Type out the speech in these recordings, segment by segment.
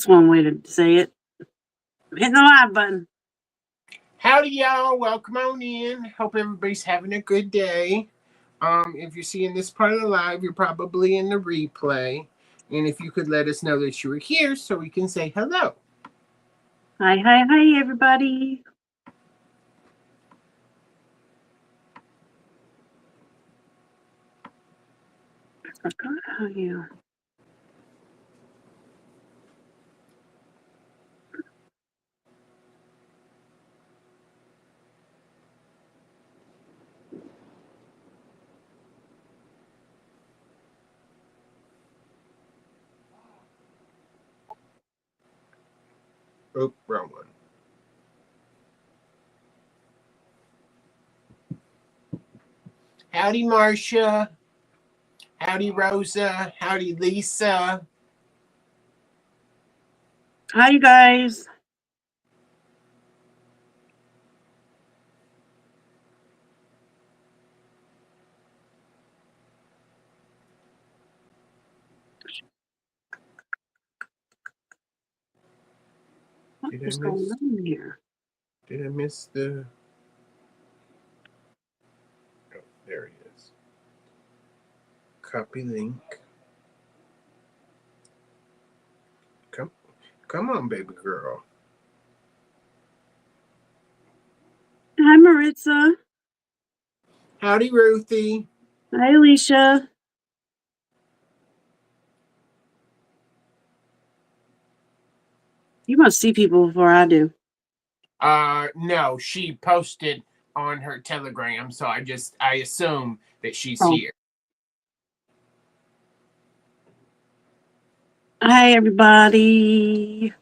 That's one way to say it. Hitting the live button. Howdy, y'all. Welcome on in. Hope everybody's having a good day. If you're seeing this part of the live, you're probably in the replay. And if you could let us know that you were here so we can say hello. Hi, everybody. I forgot how you... Oh, wrong one. Howdy, Marcia. Howdy, Rosa. Howdy, Lisa. Hi, you guys. What is going on here? Did I miss the... Oh, there he is. Copy link. Come on, baby girl. Hi, Maritza. Howdy, Ruthie. Hi, Alicia. You must see people before I do. No, she posted on her Telegram, so I assume that she's here. Hi, everybody.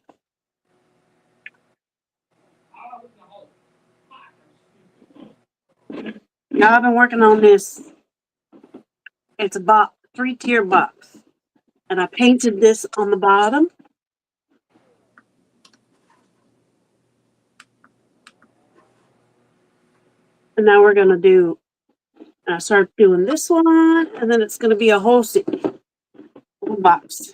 Now I've been working on this. It's a 3-tier box. And I painted this on the bottom. And now we're going to start doing this one. And then it's going to be a whole box.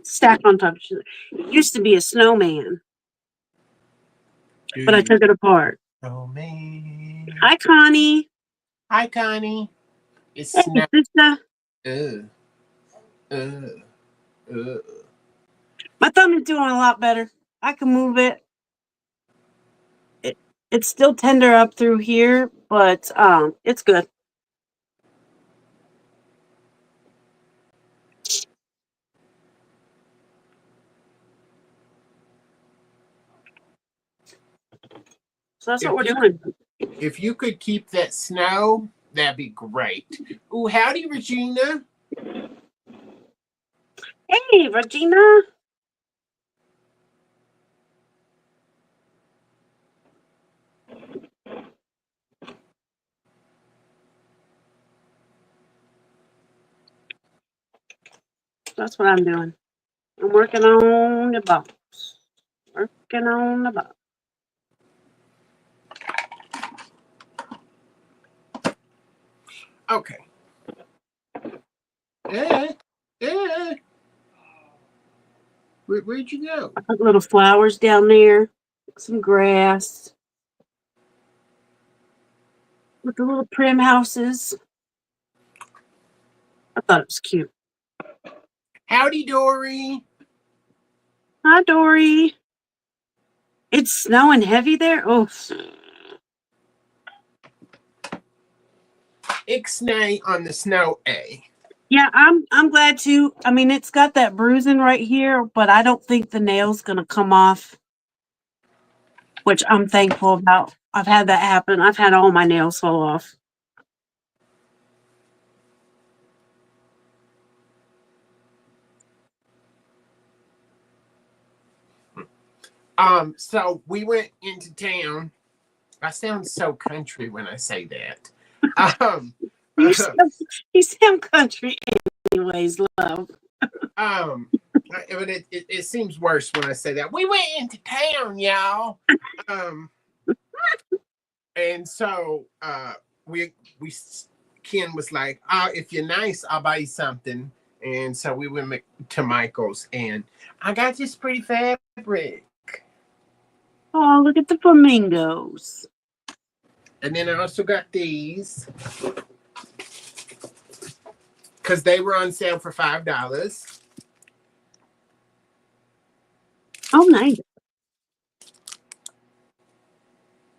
Stacked on top of each other. It used to be a snowman. But I took it apart. Snowman. Hi, Connie. Hi, Connie. It's hey, sister. My thumb is doing a lot better. I can move it. It's still tender up through here, but it's good. So that's what we're doing. If you could keep that snow, that'd be great. Ooh, howdy, Regina. Hey, Regina. That's what I'm doing. I'm working on the box. Working on the box. Okay. Where'd you go? I put little flowers down there. Some grass. With the little prim houses. I thought it was cute. Howdy, Dory. Hi, Dory. It's snowing heavy there? Oh. Ixnay on the snow A. Yeah, I'm glad to. I mean, it's got that bruising right here, but I don't think the nail's going to come off, which I'm thankful about. I've had that happen. I've had all my nails fall off. So we went into town. I sound so country when I say that. You sound country anyways, love. But it seems worse when I say that. We went into town, y'all. And so we Ken was like, if you're nice, I'll buy you something. And so we went to Michael's, and I got this pretty fabric. Oh, look at the flamingos. And then I also got these because they were on sale for $5. Oh, nice.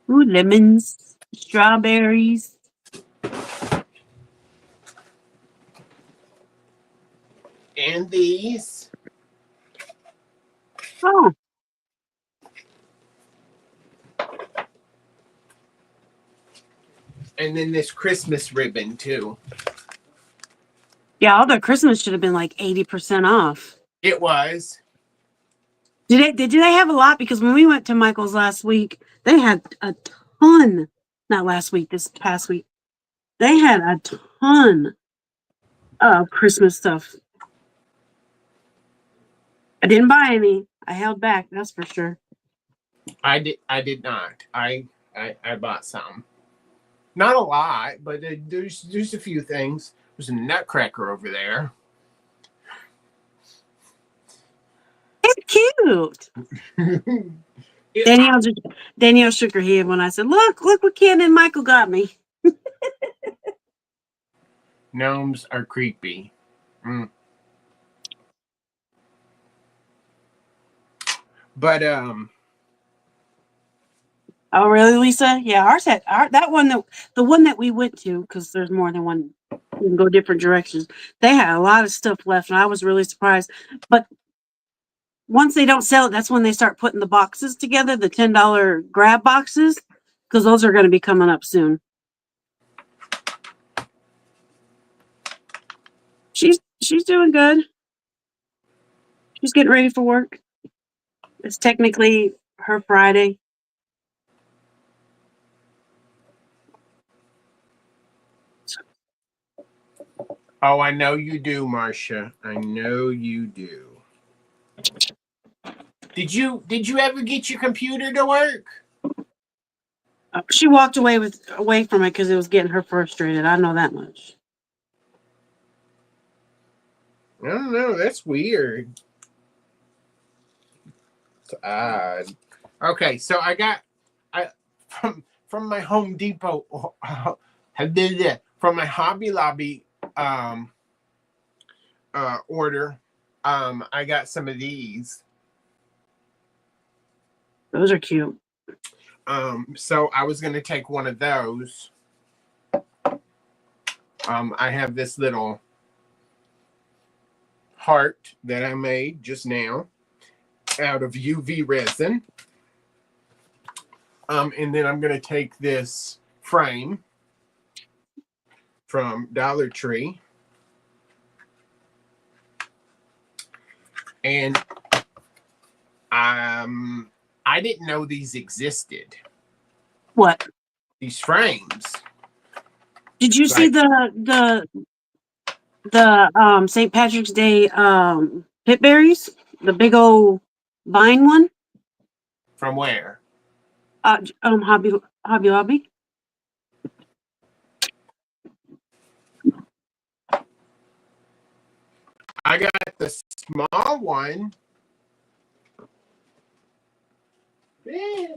Ooh, lemons, strawberries. And these. Oh, And then this Christmas ribbon, too. yeah, all their Christmas should have been like 80% off. It was. Did they have a lot? Because when we went to Michael's last week, they had a ton. Not last week, this past week. They had a ton of Christmas stuff. I didn't buy any. I held back, that's for sure. I did not. I bought some. Not a lot, but there's a few things. There's a nutcracker over there. It's cute. Danielle shook her head when I said, look what Ken and Michael got me. Gnomes are creepy. Mm. But Oh, really, Lisa? Yeah, ours had the one that we went to, because there's more than one. You can go different directions. They had a lot of stuff left, and I was really surprised. But once they don't sell it, that's when they start putting the boxes together, the $10 grab boxes, because those are going to be coming up soon. She's doing good. She's getting ready for work. It's technically her Friday. oh, I know you do, Marcia. I know you do. Did you ever get your computer to work? She walked away from it because it was getting her frustrated. I know that much. I don't know. That's weird. It's odd. Okay, so I from my Home Depot from my Hobby Lobby order. I got some of these. Those are cute. So I was gonna take one of those. I have this little heart that I made just now out of UV resin. And then I'm gonna take this frame from Dollar Tree. And I didn't know these existed. What? These frames. Did you see the St. Patrick's Day pit berries? The big old vine one? From where? Hobby Lobby. I got the small one. Yeah.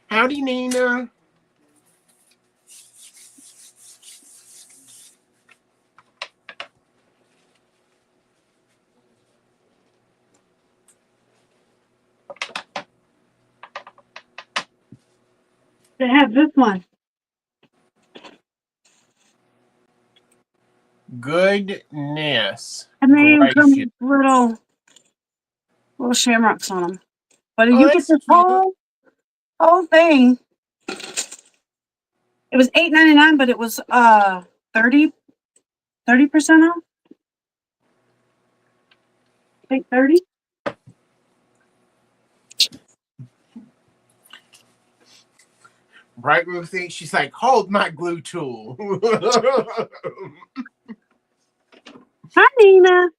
Howdy, Nina. They have this one. Goodness. And they even come gracious. with little shamrocks on them. But Oh, you get that's this cute. whole thing. It was $8.99, but it was 30% off. I think 30. Right, Ruthie? She's like, hold my glue tool. Hi, Nina.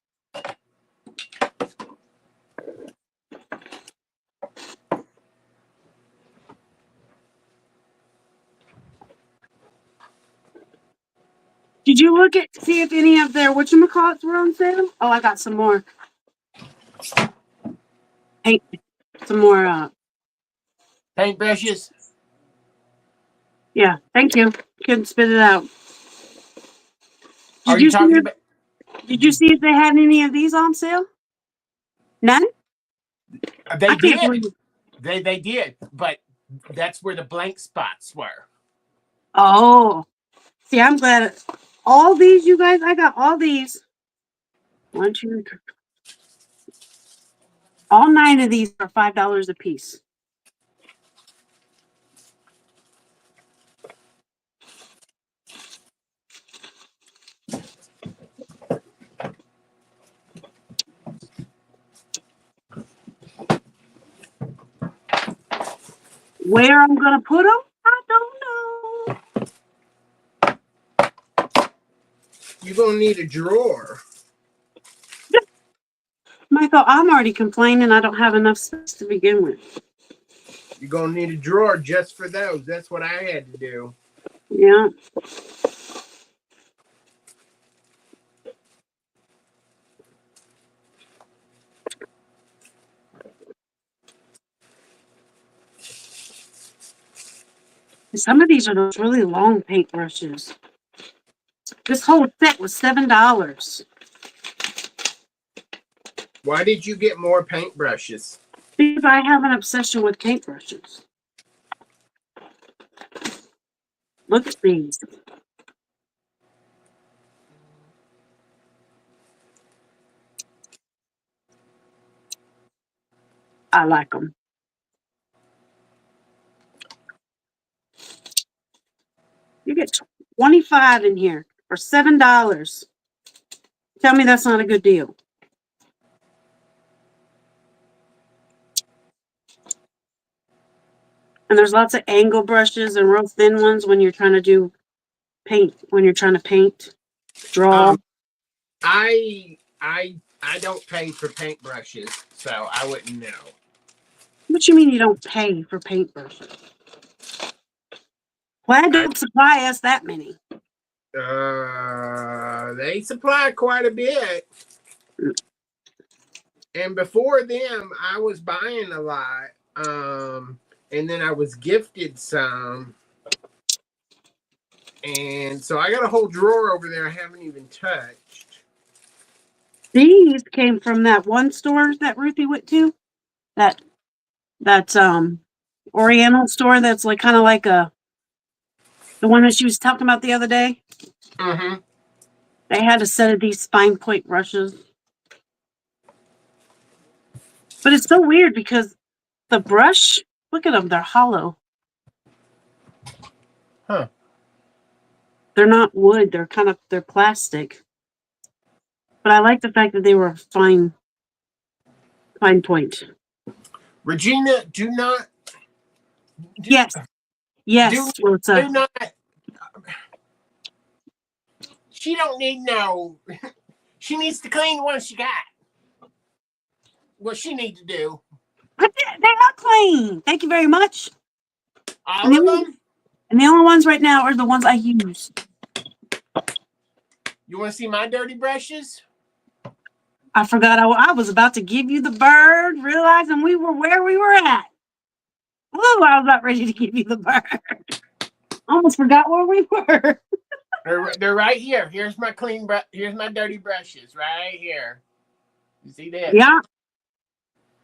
Did you look at see if any of their whatchamacallits were on sale? Oh, I got some more. Paint, some more. Paintbrushes. Yeah, thank you. Couldn't spit it out. Are Did you you see? talking about? Did you see if they had any of these on sale? None. They I can't did. believe it. They did, but that's where the blank spots were. Oh, see, I'm glad. All these, you guys, I got all these. 1, 2, 3. All 9 of these are $5 a piece. Where I'm gonna put them, I don't know. You're gonna need a drawer. Michael, I'm already complaining I don't have enough space to begin with. You're gonna need a drawer just for those. That's what I had to do. Yeah. Some of these are those really long paintbrushes. This whole set was $7. Why did you get more paintbrushes? Because I have an obsession with paintbrushes. Look at these. I like them. You get 25 in here for $7. Tell me that's not a good deal. And there's lots of angle brushes and real thin ones when you're trying to do paint, when you're trying to paint, draw. I don't pay for paintbrushes, so I wouldn't know. What you mean you don't pay for paintbrushes? Glad don't supply us that many. They supply quite a bit. And before them, I was buying a lot. And then I was gifted some. And so I got a whole drawer over there I haven't even touched. These came from that one store that Ruthie went to. That's Oriental store that's like kind of like the one that she was talking about the other day. Mm-hmm. They had a set of these fine point brushes. But it's so weird because the brush, look at them, they're hollow. Huh. They're not wood, they're plastic. But I like the fact that they were fine point. Regina, do not. Yes. Yes, Do not. She don't need no. She needs to clean the one she got. What she need to do. But they are clean. Thank you very much. All of them? And the only ones right now are the ones I use. You want to see my dirty brushes? I forgot I was about to give you the bird, realizing we were where we were at. Ooh, I was about ready to give you the bird. Almost forgot where we were. They're right here. Here's my here's my dirty brushes right here. You see that? Yeah.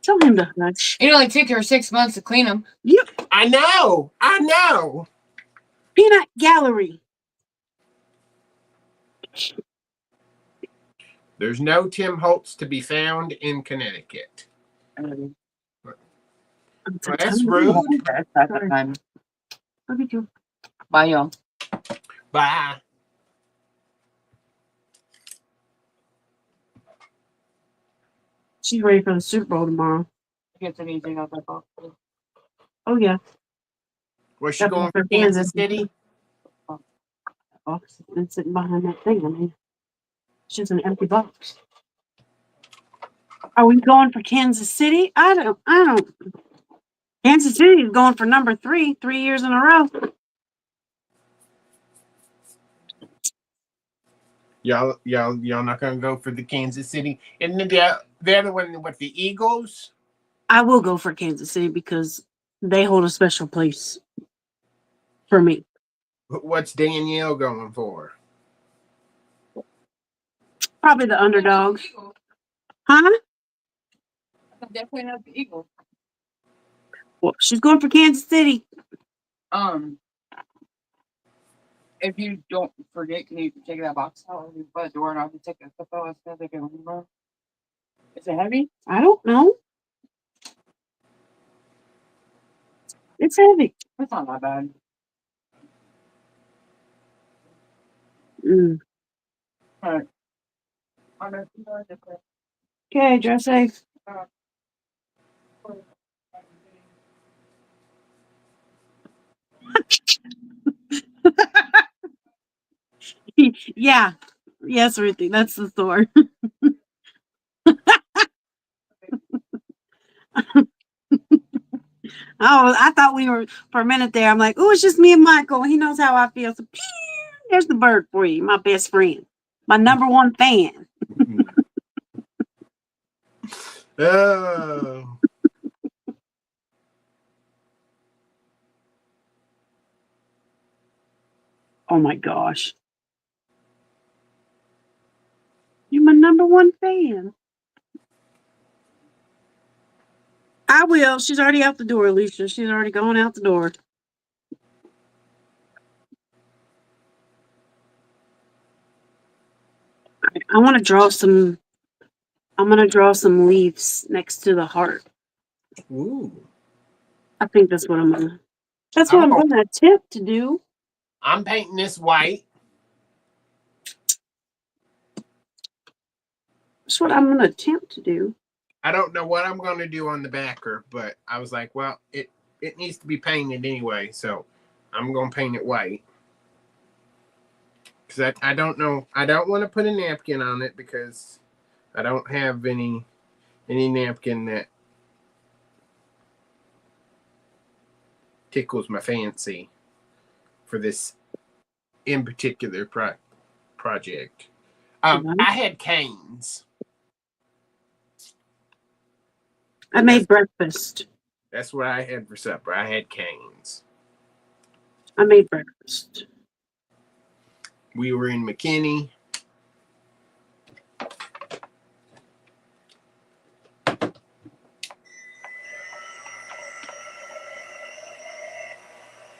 Tell him to hush. It only took her 6 months to clean them. Yep. I know. Peanut Gallery. There's no Tim Holtz to be found in Connecticut. Well, that's rude. Love you too. Bye, y'all. Bye. She's ready for the Super Bowl tomorrow. Get anything out that box. Oh, yeah. Was she going for Kansas City? Box and sitting behind that thing. I mean, It's just an empty box. Are we going for Kansas City? I don't. Kansas City is going for number 3 years in a row. Y'all not gonna go for the Kansas City, and then the other one with the Eagles. I will go for Kansas City because they hold a special place for me. What's Danielle going for? Probably the underdog. Huh? Definitely not the Eagles. Well, she's going for Kansas City. If you don't forget, can you take that box out by the door and I can take that stuff out as fast as I can remember? Is it heavy? I don't know. It's heavy. It's not that bad. Mm. All right. Okay, dress safe. Yeah. Yes, Ruthie. That's the store. Oh, I thought we were for a minute there. I'm like, oh, it's just me and Michael. He knows how I feel. So, there's the bird for you, my best friend, my number 1 fan. Oh. Oh my gosh. You're my number 1 fan. I will. She's already out the door, Alicia. She's already going out the door. I want to draw some. I'm going to draw some leaves next to the heart. Ooh. I think that's what I'm going to. That's I'm what I'm going- going to attempt to do. I'm painting this white. That's what I'm going to attempt to do. I don't know what I'm going to do on the backer, but I was like, well, it needs to be painted anyway, so I'm going to paint it white. Because I don't know. I don't want to put a napkin on it because I don't have any napkin that tickles my fancy for this in particular project. Mhm. I had canes. I made breakfast. That's what I had for supper. I had canes. I made breakfast. We were in McKinney.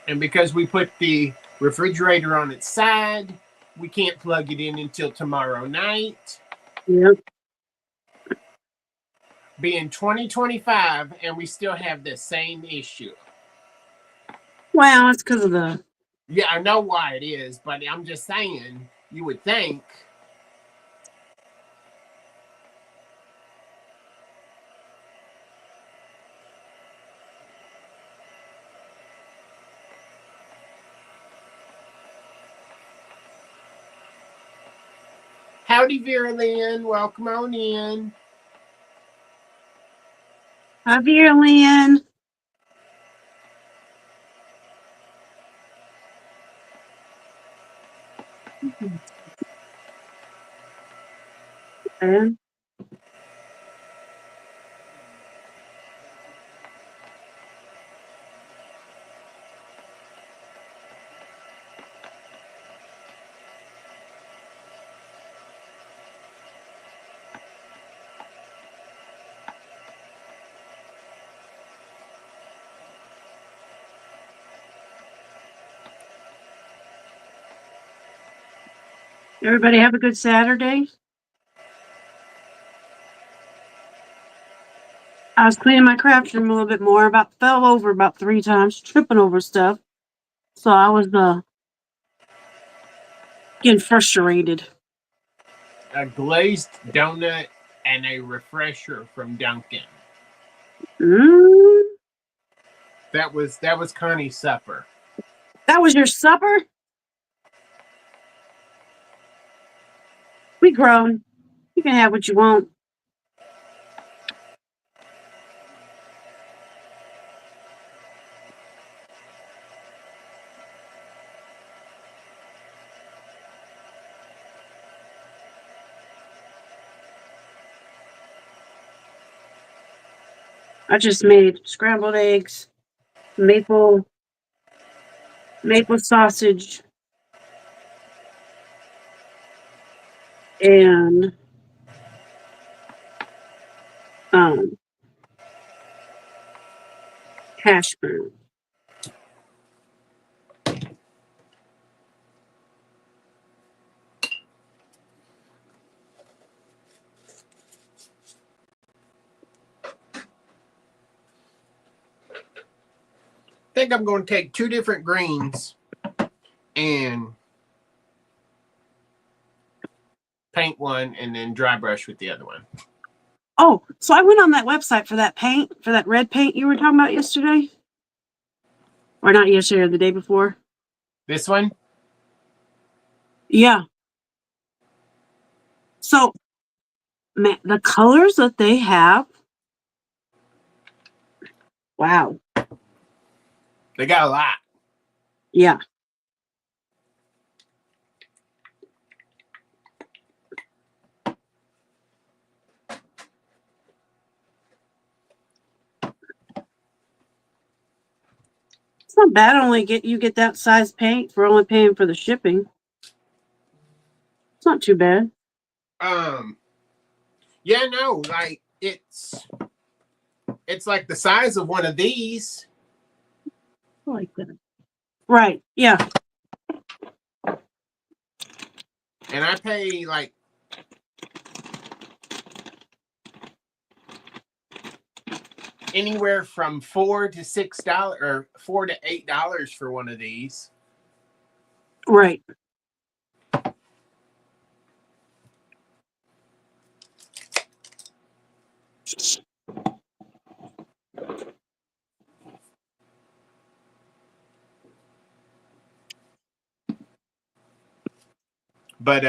And because we put the refrigerator on its side, we can't plug it in until tomorrow night. Yep. Being 2025, and we still have the same issue. Well, it's because of the. Yeah, I know why it is, but I'm just saying, you would think. Howdy, Vera Lynn. Welcome on in. Javier Lynn. Okay. Everybody have a good Saturday. I was cleaning my craft room a little bit more. About fell over about 3 times, tripping over stuff. So I was getting frustrated. A glazed donut and a refresher from Dunkin'. Mm, That was Connie's supper. that was your supper? We grown. You can have what you want. I just made scrambled eggs, maple sausage, and um, hash brown. I think I'm going to take 2 different greens and paint one and then dry brush with the other one. Oh, so I went on that website for that paint, for that red paint you were talking about yesterday. Or not yesterday, or the day before. This one? Yeah. So, man, the colors that they have. Wow. They got a lot. Yeah. It's not bad. You get that size paint for only paying for the shipping. It's not too bad. Yeah, no, like it's like the size of one of these. I like that. Right. Yeah. And I pay like anywhere from $4 to $6 or $4 to $8 for one of these. Right. But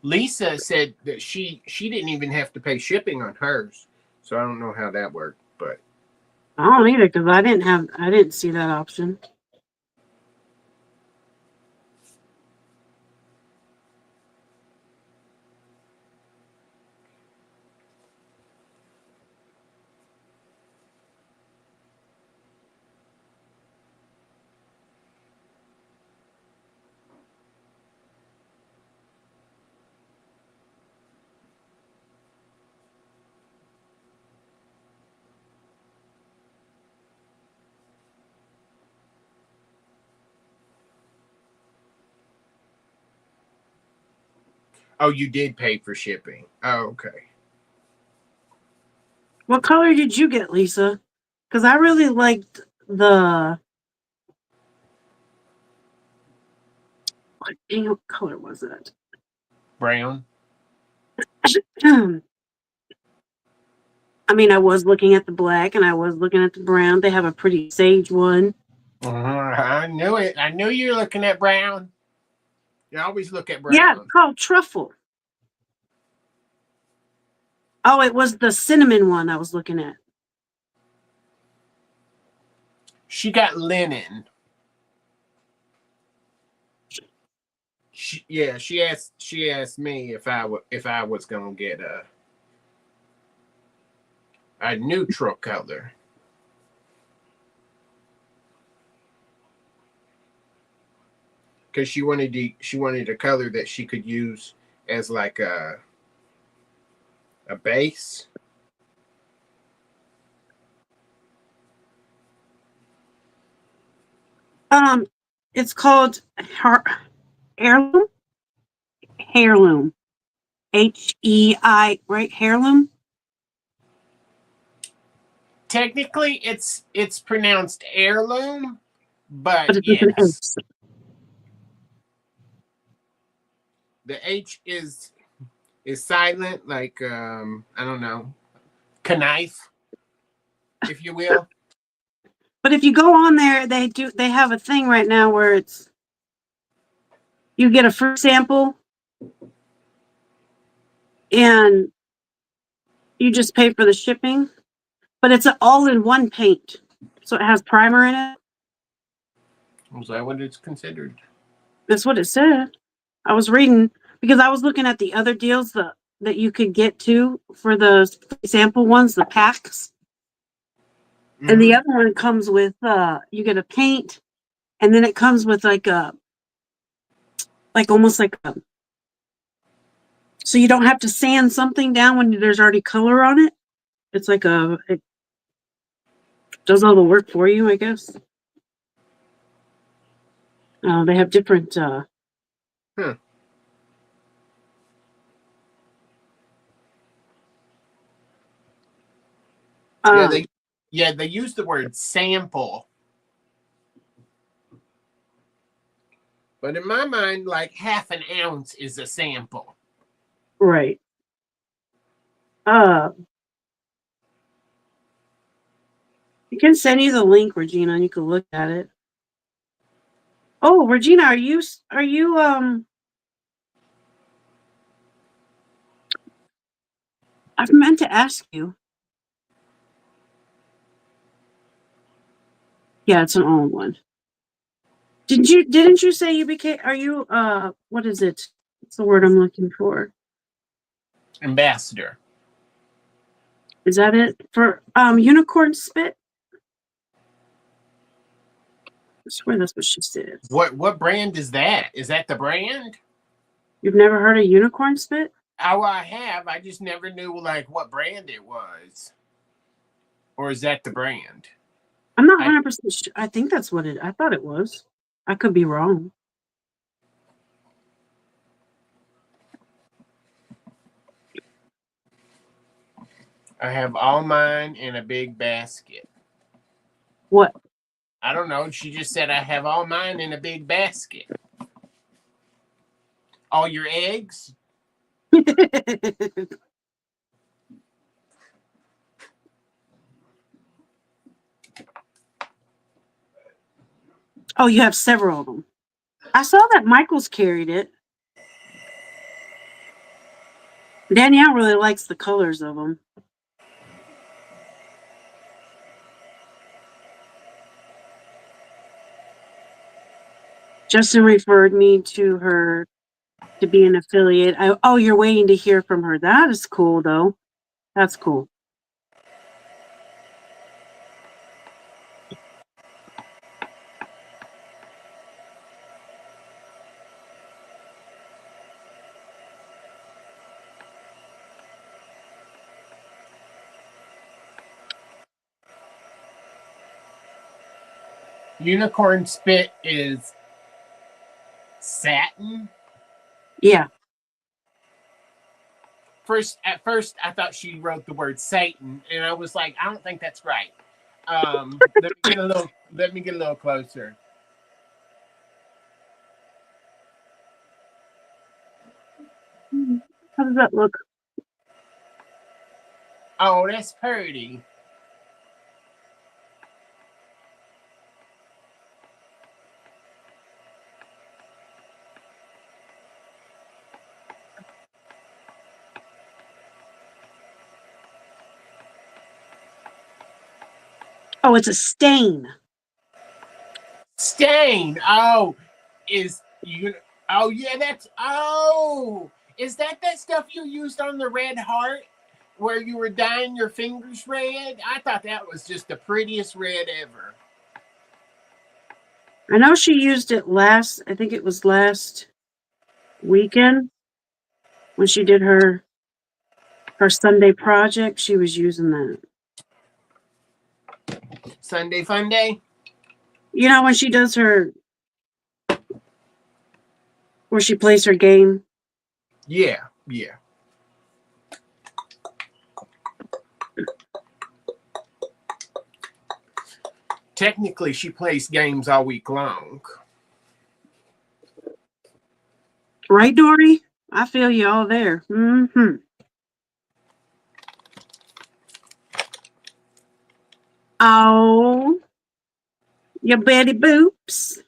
Lisa said that she didn't even have to pay shipping on hers. So I don't know how that worked, but I don't either because I didn't see that option. oh, you did pay for shipping. Oh, okay. What color did you get, Lisa? Because I really liked the. What color was it? Brown. I mean, I was looking at the black and I was looking at the brown. They have a pretty sage one. I knew it. I knew you were looking at brown. You always look at brown. Yeah, it's called truffle. Oh, it was the cinnamon one I was looking at. She got linen. She asked me if I was gonna get a neutral color. Because she wanted a color that she could use as like a base. It's called heirloom. Heirloom. HEI, right? Heirloom. Technically, it's pronounced heirloom, but But it's with an yes, H. the H is silent, like I don't know, knife, if you will. But if you go on there, they have a thing right now where you get a free sample and you just pay for the shipping, but it's an all-in-one paint. So it has primer in it. Is that what it's considered? That's what it said. I was reading because I was looking at the other deals that you could get too for the sample ones, the packs. Mm-hmm. And the other one comes with you get a paint, and then it comes with almost like a, so you don't have to sand something down when there's already color on it. It's like it does all the work for you, I guess. They have different they use the word sample. But in my mind, like half an ounce is a sample. right. You can send you the link, Regina, and you can look at it. Oh, Regina, are you I've meant to ask you. Yeah, it's an old one. Didn't you say you became, are you, what is it? What's the word I'm looking for? Ambassador. Is that it? For, unicorn spit? I swear that's what she said. What brand is that? Is that the brand? You've never heard of unicorn spit? Oh, I have. I just never knew like what brand it was. Or is that the brand? I'm not 100% sure. I think that's what I thought it was. I could be wrong. I have all mine in a big basket. What? I don't know. She just said I have all mine in a big basket. All your eggs? Oh, you have several of them. I saw that Michael's carried it. Danielle really likes the colors of them. Justin referred me to her to be an affiliate. Oh, you're waiting to hear from her. That is cool, though. That's cool. Unicorn spit is satin. Yeah. At first, I thought she wrote the word Satan, and I was like, I don't think that's right. Let me get a little closer. How does that look? Oh, that's pretty. Oh, it's a stain. Stain. Oh, is you? Oh yeah, is that stuff you used on the red heart where you were dyeing your fingers red? I thought that was just the prettiest red ever. I know she used it I think it was last weekend when she did her Sunday project. She was using that. Sunday Fun Day? You know, when she does where she plays her game. Yeah. Technically, she plays games all week long. Right, Dory? I feel you all there. Mm-hmm. Oh. Your Betty Boops.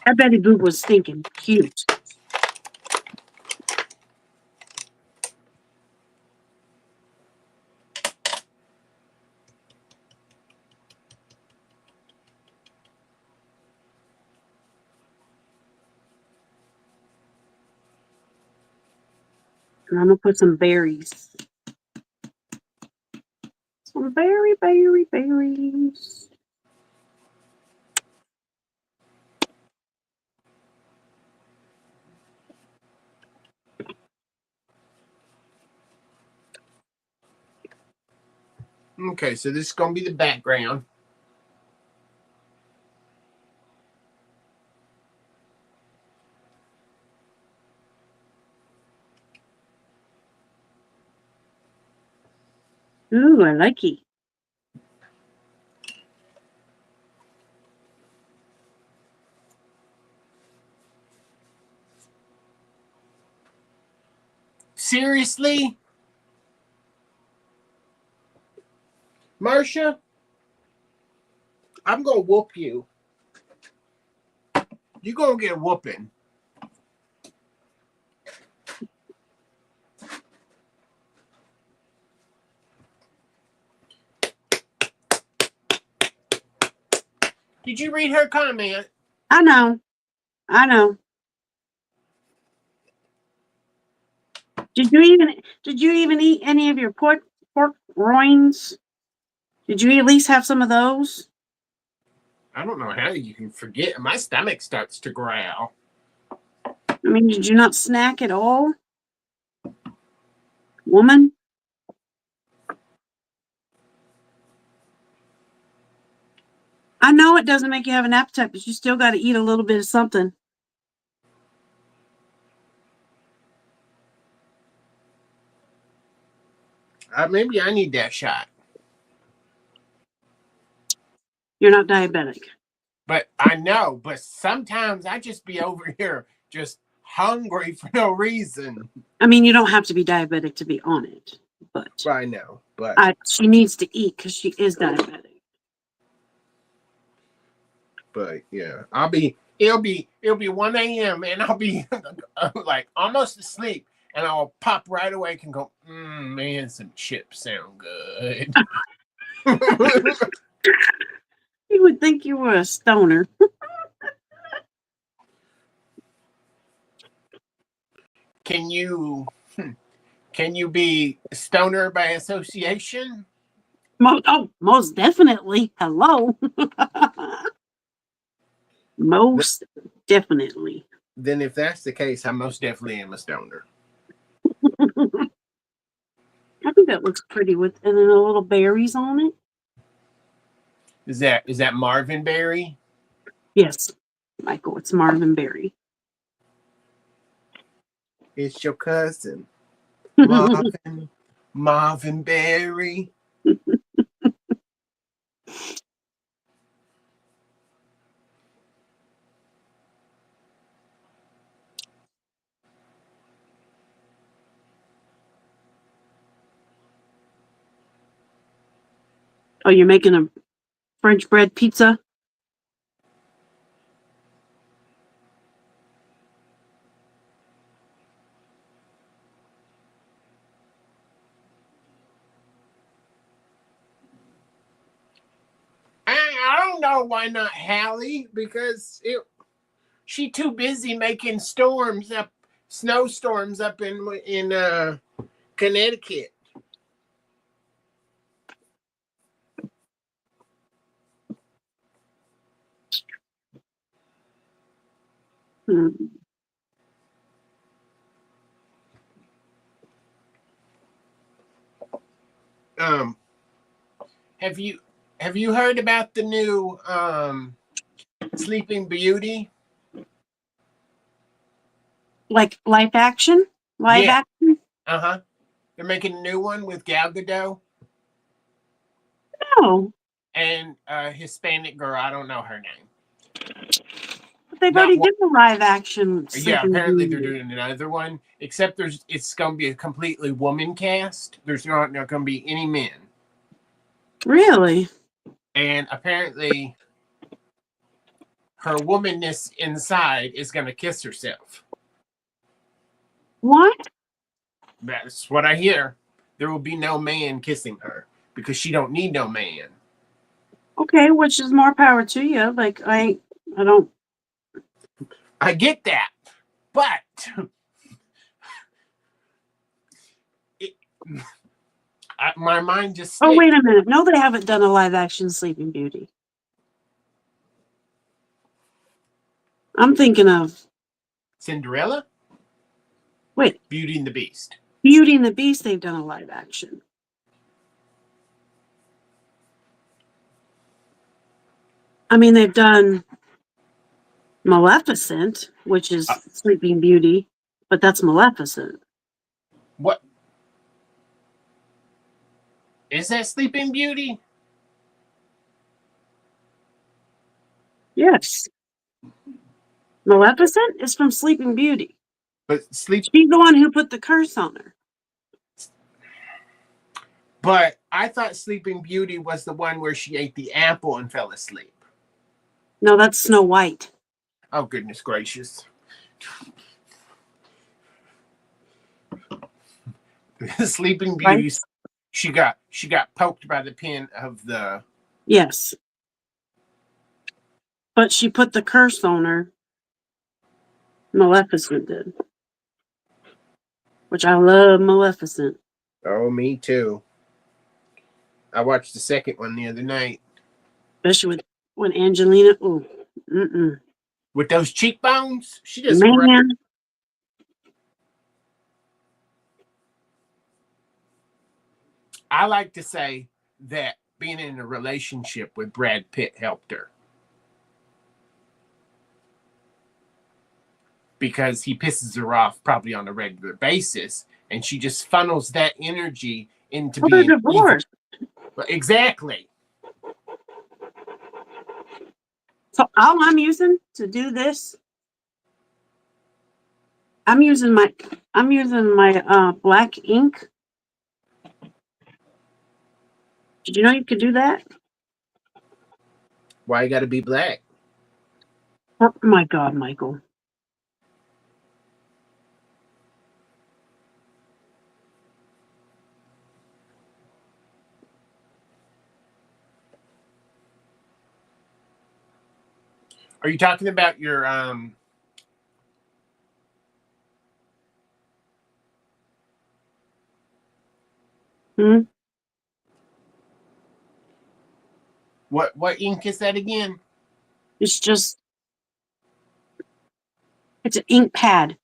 That Betty Boop was stinking cute. And I'm gonna put some berries. Some berries. Okay, so this is going to be the background. Ooh, I like it. Seriously? Marcia? I'm going to whoop you. You're going to get a whooping. Did you read her comment? I know. Did you even eat any of your pork rinds? Did you at least have some of those? I don't know how you can forget. My stomach starts to growl. I mean, did you not snack at all? Woman? I know it doesn't make you have an appetite, but you still got to eat a little bit of something. Maybe I need that shot. You're not diabetic. But I know, but sometimes I just be over here just hungry for no reason. I mean, you don't have to be diabetic to be on it, but I know, but she needs to eat because she is diabetic. yeah, it'll be 1 a.m. and I'll be like almost asleep, and I'll pop right awake and go, man, some chips sound good. You would think you were a stoner. Can you be stoner by association? Most definitely. Hello. Most definitely. Then if that's the case, I most definitely am a stoner. I think that looks pretty with and then a little berries on it. Is that Marvin Berry? Yes, Michael, it's Marvin Berry. It's your cousin, Marvin Berry. Oh, you're making a French bread pizza? I don't know why not Hallie, because she too busy making snowstorms up in Connecticut. Hmm. Have you heard about the new Sleeping Beauty? Like live action? Live Yeah. action? They're making a new one with Gal Gadot No. and a Hispanic girl. I don't know her name. But they've Not already one. did the live action Yeah, Sleeping apparently they're Beauty. doing another one. Except it's going to be a completely woman cast. There's not going to be any men. Really? And apparently, her womanness inside is going to kiss herself. What? That's what I hear. There will be no man kissing her because she don't need no man. Okay, which is more power to you. Like I don't. I get that, but my mind just Oh, slipped. wait a minute. No, they haven't done a live action Sleeping Beauty. I'm thinking of Cinderella, wait, Beauty and the Beast. Beauty and the Beast. They've done a live action. I mean, they've done Maleficent, which is Sleeping Beauty, but that's Maleficent. What is that? Sleeping Beauty? Yes. Maleficent is from Sleeping Beauty. But She's the one who put the curse on her. But I thought Sleeping Beauty was the one where she ate the apple and fell asleep. No, that's Snow White. Oh, goodness gracious. Sleeping Beauty, right? she got poked by the pin of the... Yes. But she put the curse on her. Maleficent did. Which I love Maleficent. Oh, me too. I watched the second one the other night. Especially when Angelina... Ooh. Mm-mm. With those cheekbones, she does Man. great. I like to say that being in a relationship with Brad Pitt helped her. Because he pisses her off probably on a regular basis, and she just funnels that energy into being divorced. Exactly. So all I'm using to do this, I'm using my black ink. Did you know you could do that? Why you gotta be black? Oh my God, Michael. Are you talking about your What ink is that again? It's an ink pad.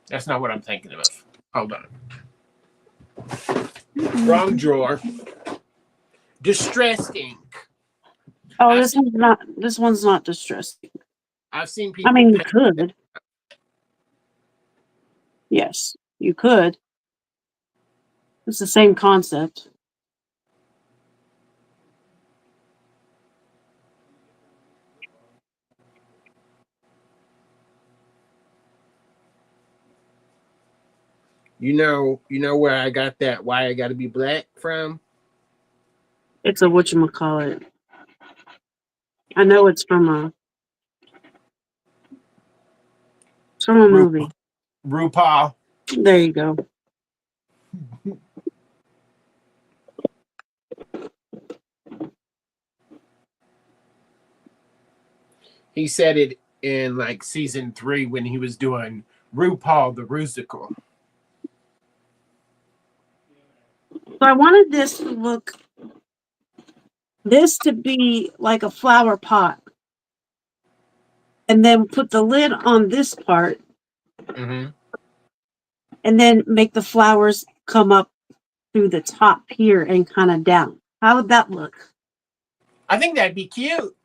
That's not what I'm thinking of. Hold on. Wrong drawer. Distress ink. Oh, this one's not distressing. I've seen people. I mean, you could. Yes, you could. It's the same concept. You know where I got that why I gotta be black from? It's a whatchamacallit. I know it's from a movie. RuPaul. There you go. He said it in like season 3 when he was doing RuPaul the Rusical. So I wanted this to be like a flower pot. And then put the lid on this part. Mm-hmm. And then make the flowers come up through the top here and kind of down. How would that look? I think that'd be cute.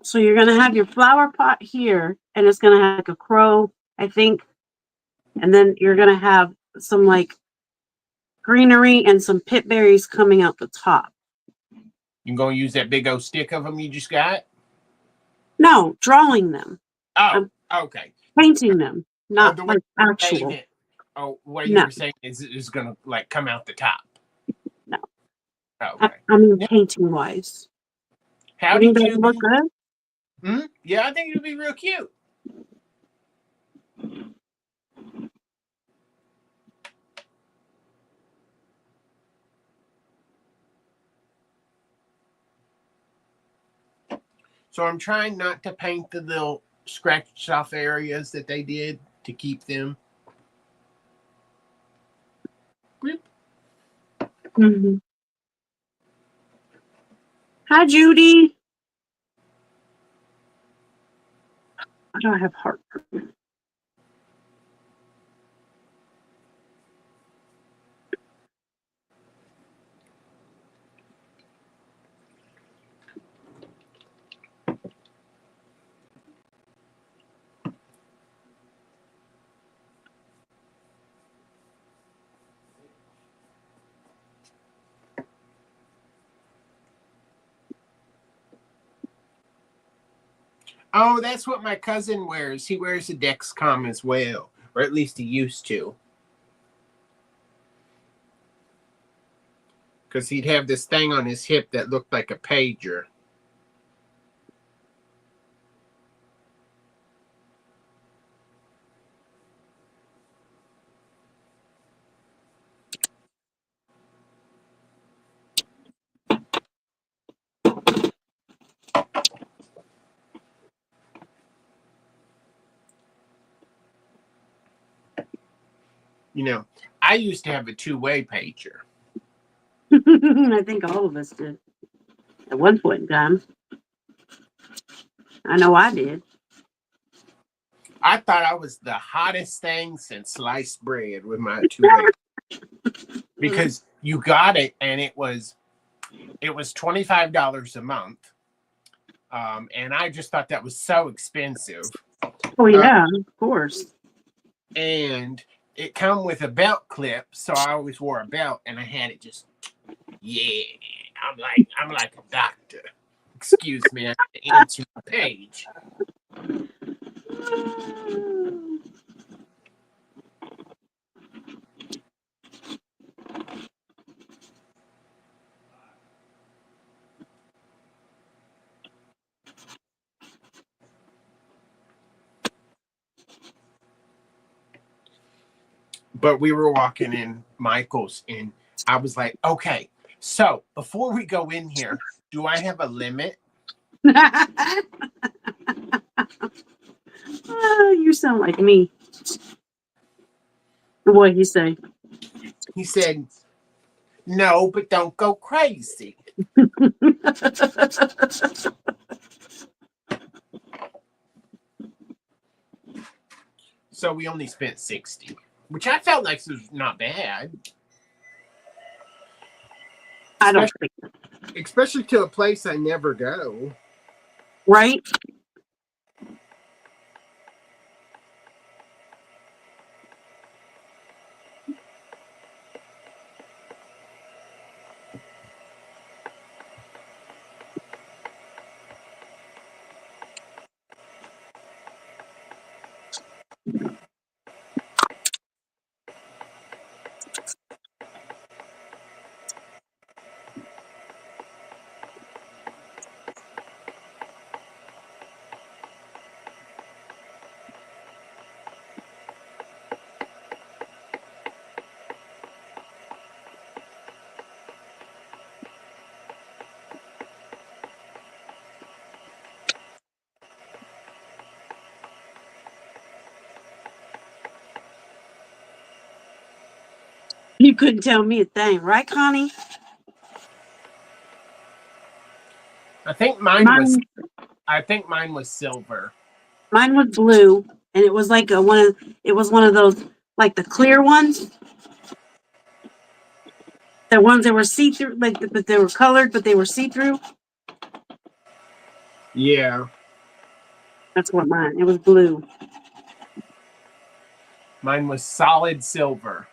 So you're going to have your flower pot here, and it's going to have like a crow, I think. And then you're going to have some like greenery and some pit berries coming out the top. You going to use that big old stick of them you just got? No, drawing them. Oh, okay. Painting them, not like actual. What you were saying is going to like come out the top. No. Okay. I mean, Now, painting wise. how You think did that you would look do? good? Yeah, I think it would be real cute. So I'm trying not to paint the little scratched off areas that they did to keep them. Mm-hmm. Hi, Judy. Why do I have heartburn? Oh, that's what my cousin wears. He wears a Dexcom as well, or at least he used to. Because he'd have this thing on his hip that looked like a pager. You know, I used to have a two-way pager. I think all of us did at one point in time. I know I did. I thought I was the hottest thing since sliced bread with my two-way. Because you got it and it was $25 a month. And I just thought that was so expensive. Oh yeah, of course. And it come with a belt clip, so I always wore a belt, and I had it just, yeah. I'm like a doctor. Excuse me, I have to answer the page. But we were walking in Michael's, and I was like, okay, so before we go in here, do I have a limit? You sound like me. What he say? He said, no, but don't go crazy. So we only spent 60, which I felt like was not bad. I don't think Especially to a place I never go. right. You couldn't tell me a thing, right, Connie? I think mine was silver. Mine was blue, and it was like it was one of those like the clear ones, the ones that were see through, like but they were colored, but they were see through. Yeah. That's what mine. It was blue. Mine was solid silver.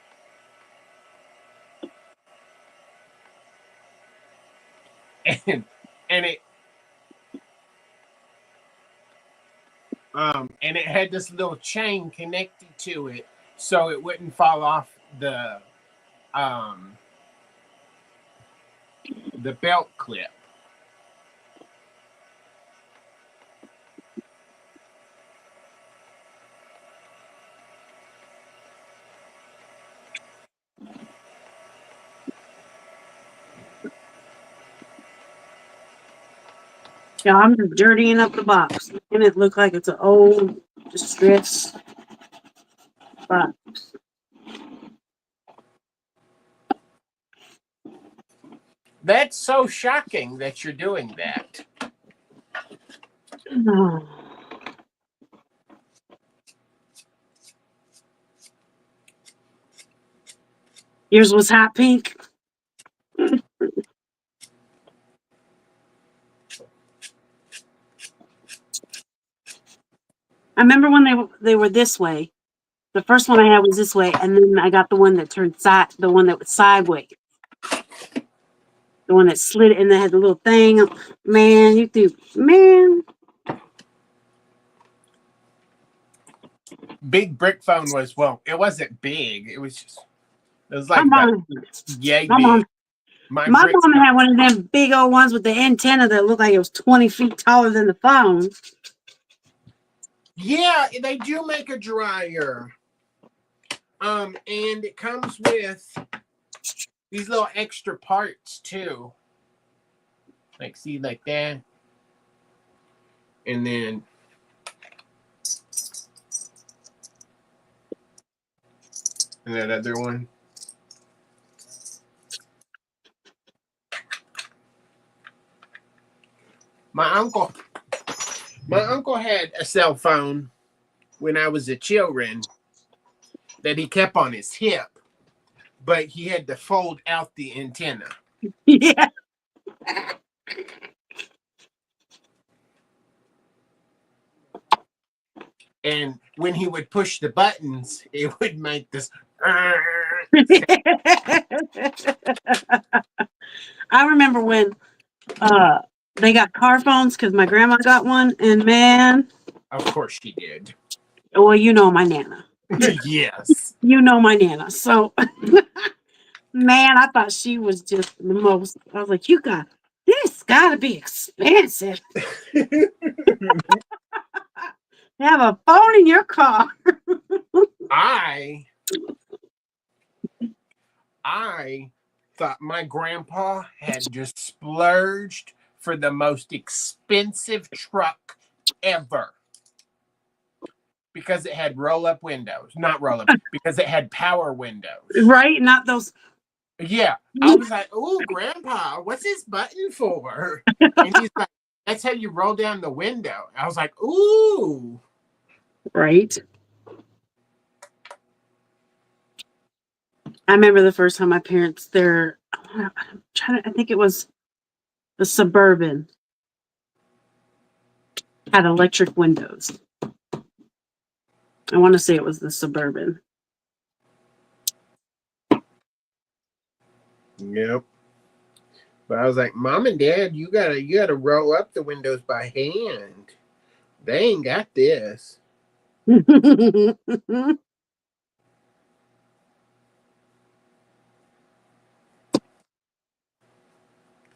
And and it and it had this little chain connected to it so it wouldn't fall off the the belt clip. Yeah, I'm just dirtying up the box. And it look like it's an old distressed box. That's so shocking that you're doing that. Oh. Yours was hot pink. I remember when they were this way. The first one I had was this way, and then I got the one that turned the one that was sideways. The one that slid and that had the little thing. Man, Big brick phone was, well, it wasn't big. It was my like about mom, yay my big. mom, my Brick mom phone. had one of them big old ones with the antenna that looked like it was 20 feet taller than the phone. Yeah, they do make a dryer. And it comes with these little extra parts too. Like, see, like that. And then and that other one. My uncle had a cell phone when I was a children that he kept on his hip, but he had to fold out the antenna. Yeah. And when he would push the buttons, it would make this. I remember when they got car phones because my grandma got one, and man, Of course she did. well, you know my nana. Yes. You know my nana. So, man, I thought she was just the most. I was like, this got to be expensive. To have a phone in your car. I thought my grandpa had just splurged for the most expensive truck ever because it had roll-up windows. Not roll-up, because it had power windows. Right? Not those. Yeah. I was like, "Ooh, Grandpa, what's this button for?" And he's like, "That's how you roll down the window." I was like, "Ooh." Right. I remember the first time my parents, I think it was the Suburban, had electric windows. I want to say it was the Suburban. Yep. But I was like, Mom and Dad, you gotta roll up the windows by hand. They ain't got this.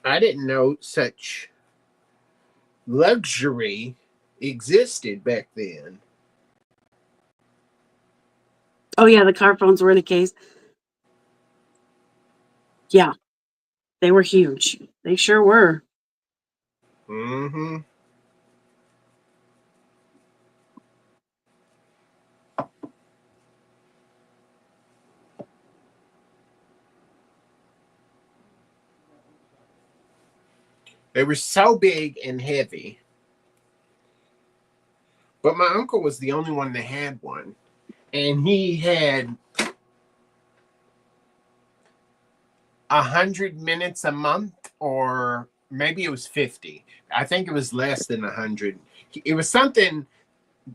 I didn't know such luxury existed back then. Oh yeah, the car phones were in a case. Yeah, they were huge. They sure were. Mm-hmm. They were so big and heavy. But my uncle was the only one that had one. And he had 100 minutes a month, or maybe it was 50. I think it was less than 100. It was something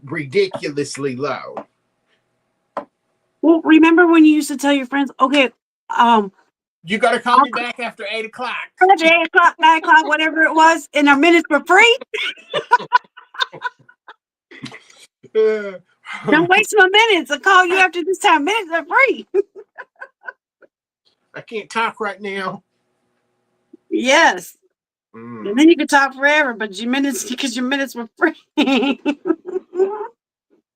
ridiculously low. Well, remember when you used to tell your friends, okay, You got to call me back after 8 o'clock. after 8 o'clock, 9 o'clock, whatever it was, and our minutes were free? Don't waste my minutes. I'll call you after this time. Minutes are free. I can't talk right now. Yes. Mm. And then you could talk forever, but your minutes, because your minutes were free.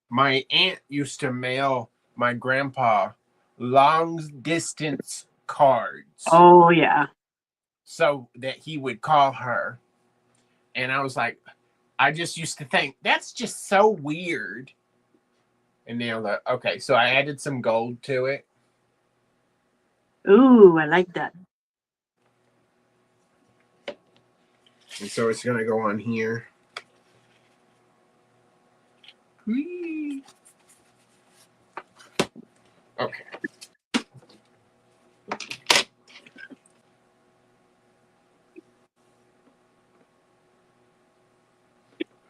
My aunt used to mail my grandpa long distance cards Oh, yeah. so that he would call her. And I was like, I just used to think that's just so weird. And now, okay, so I added some gold to it. Ooh, I like that. And so it's going to go on here. Whee! Okay.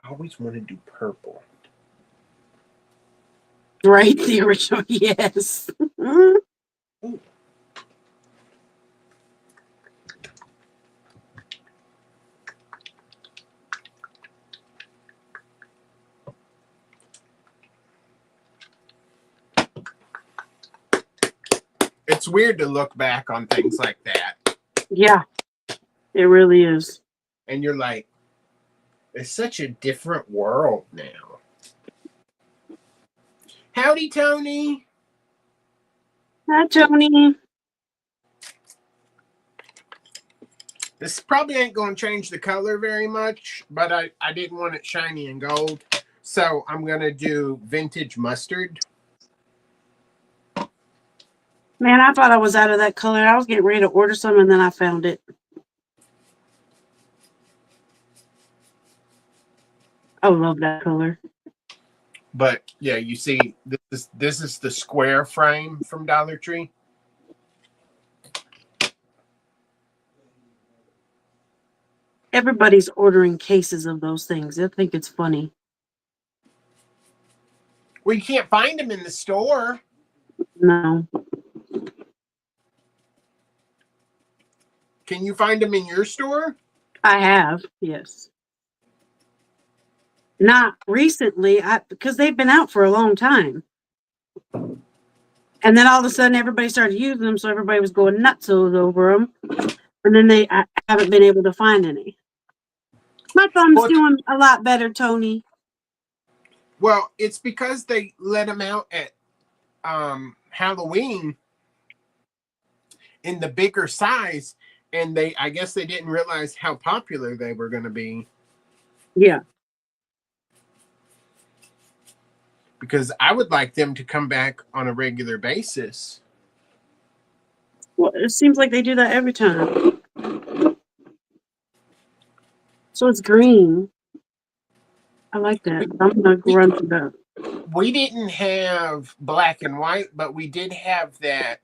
I always want to do purple. Right, the original, yes. Ooh. It's weird to look back on things like that. Yeah, it really is. And you're like, it's such a different world now. Howdy, Tony. Hi, Tony. This probably ain't going to change the color very much, but I didn't want it shiny and gold. So I'm going to do vintage mustard. Man, I thought I was out of that color. I was getting ready to order some, and then I found it. I love that color. But yeah, you see, this is the square frame from Dollar Tree. Everybody's ordering cases of those things. I think it's funny. Well, you can't find them in the store. No. Can you find them in your store? I have, yes. Not recently, because they've been out for a long time. And then all of a sudden, everybody started using them, so everybody was going nuts over them. And then I haven't been able to find any. My thumb's doing a lot better, Tony. Well, it's because they let them out at Halloween in the bigger size, and I guess they didn't realize how popular they were going to be. Yeah. Because I would like them to come back on a regular basis. Well, it seems like they do that every time. So it's green. I like that. I'm going to run to that. We didn't have black and white, but we did have that.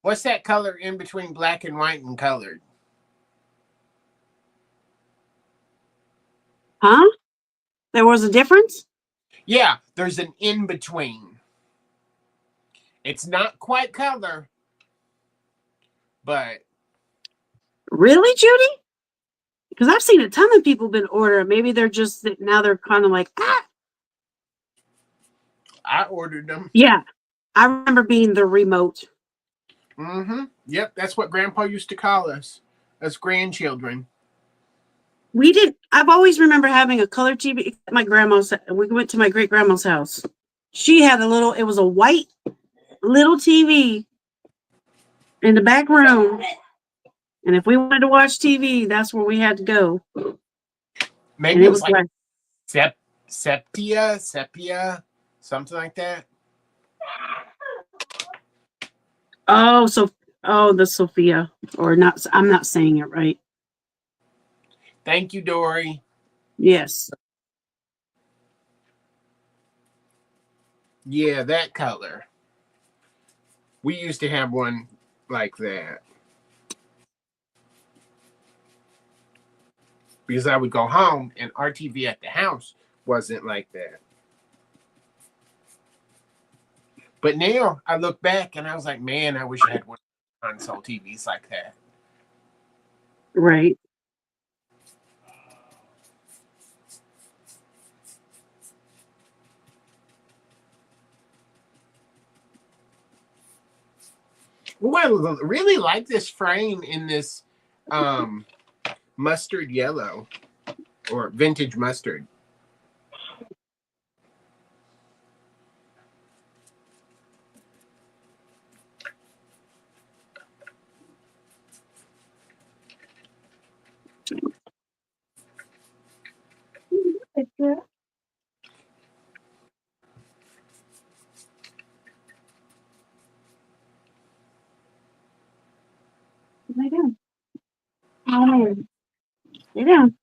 What's that color in between black and white and colored? Huh? There was a difference? Yeah, there's an in between. It's not quite color, but. Really, Judy? Because I've seen a ton of people been ordering. Maybe they're just, now they're kind of like, ah. I ordered them. Yeah. I remember being the remote. Mm-hmm. Yep, that's what Grandpa used to call us as grandchildren. I've always remember having a color TV at my grandma's. We went to my great grandma's house. She had it was a white little TV in the back room. And if we wanted to watch TV, that's where we had to go. Maybe it was like sepia, something like that. Oh, the Sophia, or not. I'm not saying it right. Thank you, Dory. Yes. Yeah, that color. We used to have one like that. Because I would go home and our TV at the house wasn't like that. But now I look back and I was like, man, I wish I had one of those console TVs like that. Right. Well, I really like this frame in this mustard yellow or vintage mustard. It's good. Lay down. Oh, lay down.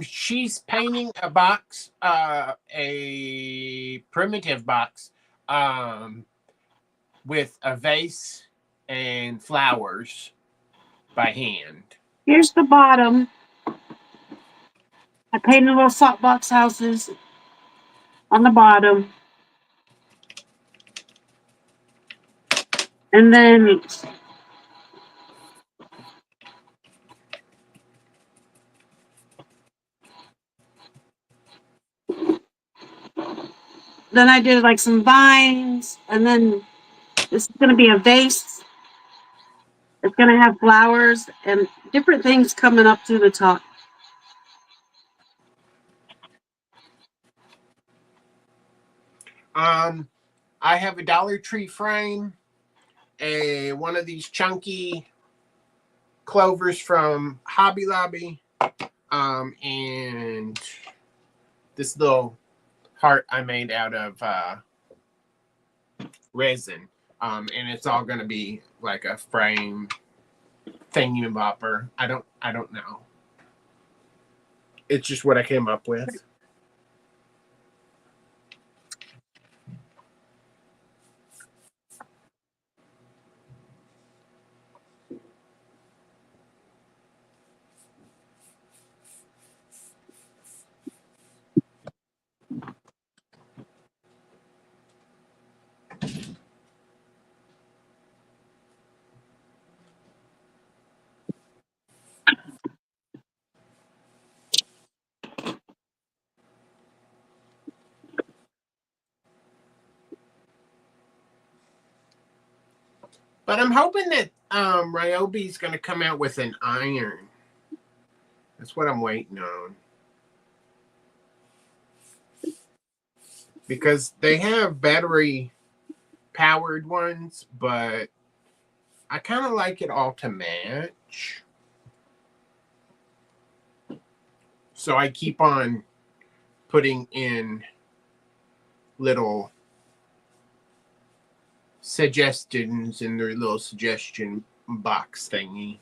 She's painting a box, a primitive box, with a vase and flowers by hand. Here's the bottom. I painted little softbox houses on the bottom. And then I did like some vines, and then this is going to be a vase. It's going to have flowers and different things coming up to the top. I have a Dollar Tree frame, one of these chunky clovers from Hobby Lobby, and this little heart I made out of resin. And it's all gonna be like a frame thingy-bopper. I don't know. It's just what I came up with. But I'm hoping that Ryobi's gonna come out with an iron. That's what I'm waiting on. Because they have battery powered ones, but I kind of like it all to match. So I keep on putting in little suggestions in their little suggestion box thingy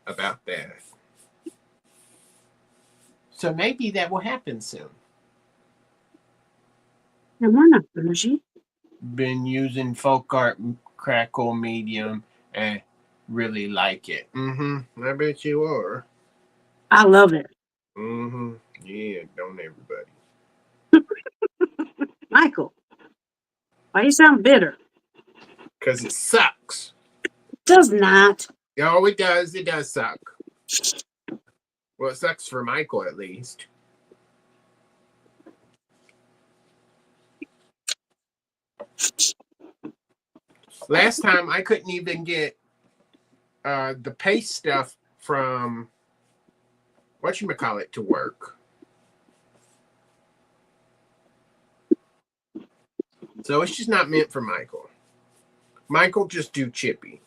about that. So maybe that will happen soon. And we're not bougie. Been using folk art crackle medium and really like it. I bet you are. I love it. Yeah, don't everybody. Michael, why you sound bitter? Because it sucks. It does not. Oh, it does. It does suck. Well, it sucks for Michael at least. Last time I couldn't even get the paste stuff from whatchamacallit to work. So it's just not meant for Michael. Michael just do chippy.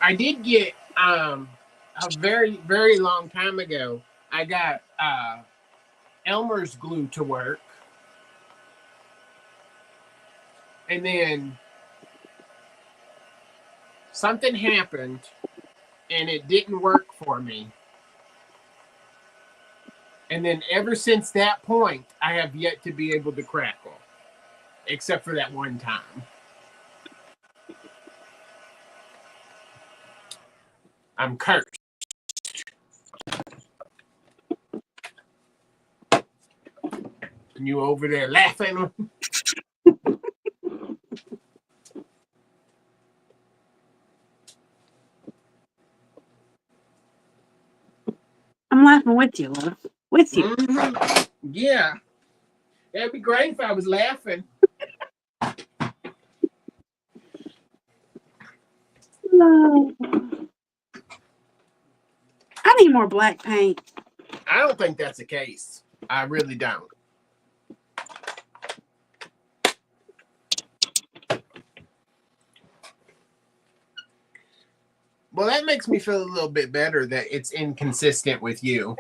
I did get a very, very long time ago. I got Elmer's glue to work, and then something happened, and it didn't work for me. And then ever since that point, I have yet to be able to crackle, except for that one time. I'm cursed. And you over there laughing? I'm laughing with you, love. With you. Mm-hmm. Yeah. That'd be great if I was laughing. No. I need more black paint. I don't think that's the case. I really don't. Well, that makes me feel a little bit better that it's inconsistent with you.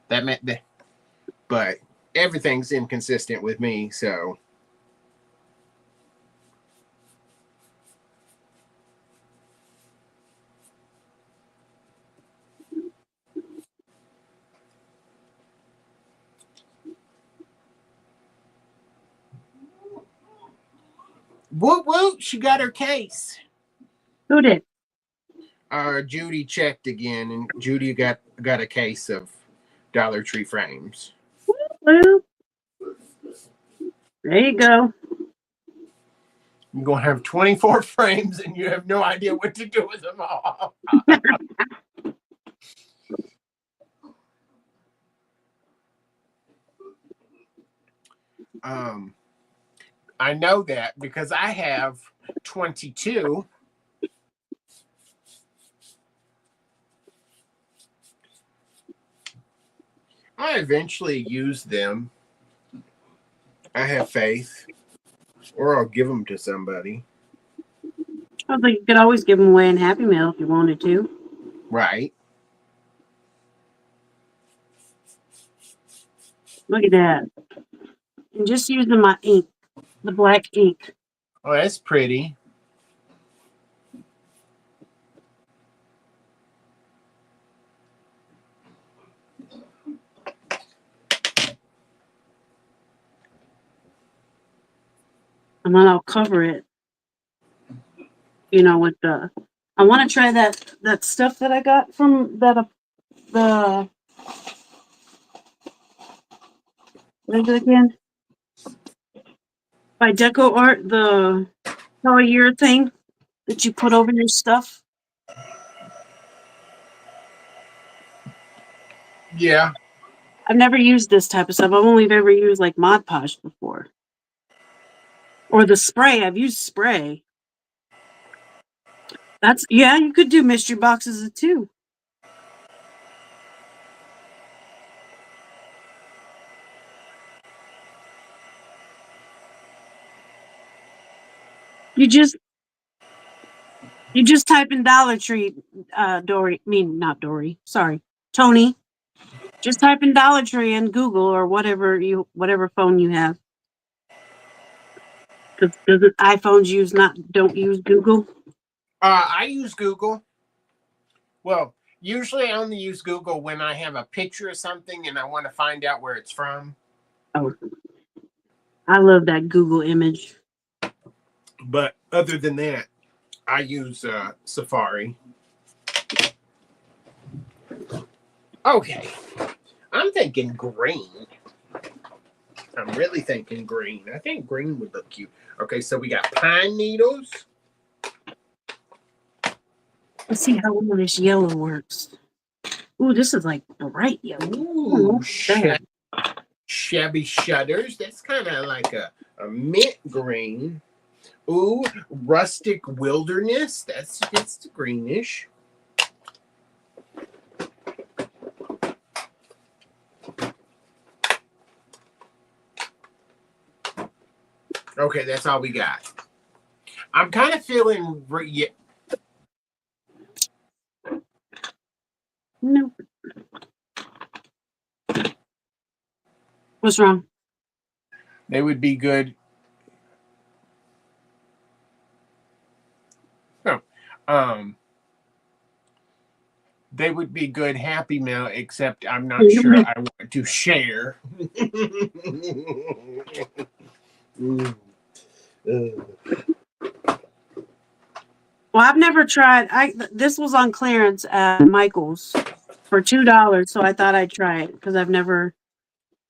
That meant that, but everything's inconsistent with me, so. Whoop whoop! She got her case. Who did? Judy checked again, and Judy got a case of Dollar Tree frames. Blue. There you go. You're gonna have 24 frames, and you have no idea what to do with them all. I know that because I have 22. I eventually use them. I have faith, or I'll give them to somebody. I was like, you could always give them away in Happy Meal if you wanted to. Right. Look at that. And just using my ink, the black ink. Oh, that's pretty. And then I'll cover it, with the. I want to try that stuff that I got from the. What is it again? By Deco Art, the polyurethane that you put over your stuff. Yeah. I've never used this type of stuff. I've only ever used like Mod Podge before. Or the spray. I've used spray. You could do mystery boxes too. You just type in Dollar Tree, not Dory. Sorry, Tony. Just type in Dollar Tree in Google or whatever phone you have. Because doesn't iPhones don't use Google? I use Google. Well, usually I only use Google when I have a picture of something and I want to find out where it's from. Oh, I love that Google image. But other than that, I use Safari. Okay. I'm thinking green. I'm really thinking green. I think green would look cute. Okay, so we got pine needles. Let's see how well this yellow works. Ooh, this is like bright yellow. Ooh, shabby shutters. That's kind of like a mint green. Ooh, rustic wilderness. That's greenish. Okay, that's all we got. I'm kind of feeling. Nope. What's wrong? They would be good. Oh, they would be good Happy Meal, except I'm not sure I want to share. Well, I've never tried. This was on clearance at Michael's for $2, so I thought I'd try it because I've never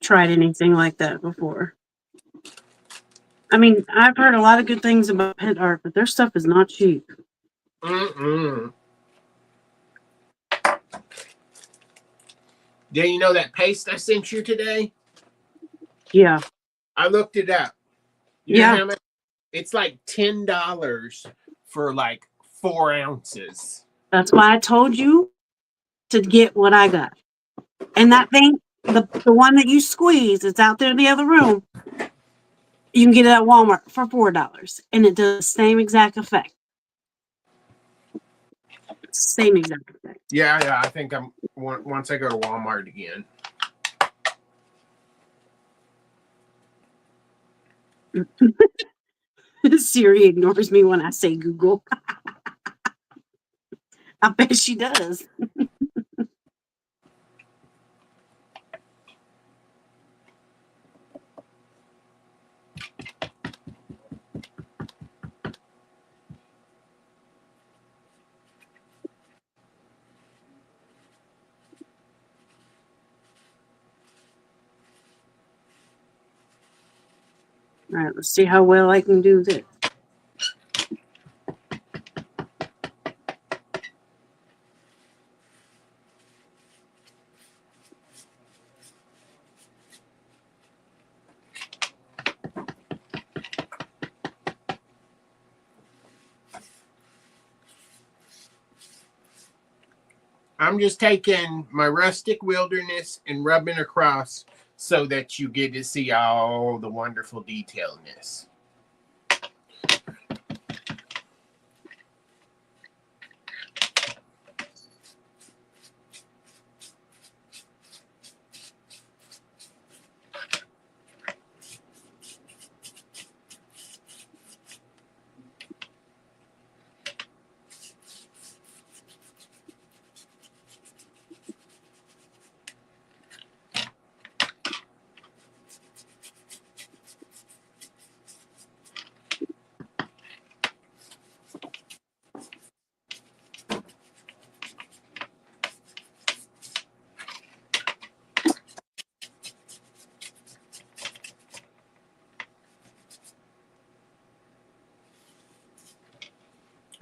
tried anything like that before. I mean, I've heard a lot of good things about Pet Art, but their stuff is not cheap. Mm-mm. Did you know that paste I sent you today? Yeah. I looked it up. You know Yeah. how much? It's like $10 for like 4 ounces. That's why I told you to get what I got. And that thing, the one that you squeeze, it's out there in the other room. You can get it at Walmart for $4, and it does the same exact effect. Same exact effect. Yeah. I think I'm once I go to Walmart again. Siri ignores me when I say Google. I bet she does. All right, let's see how well I can do this. I'm just taking my rustic wilderness and rubbing across so that you get to see all the wonderful detailedness.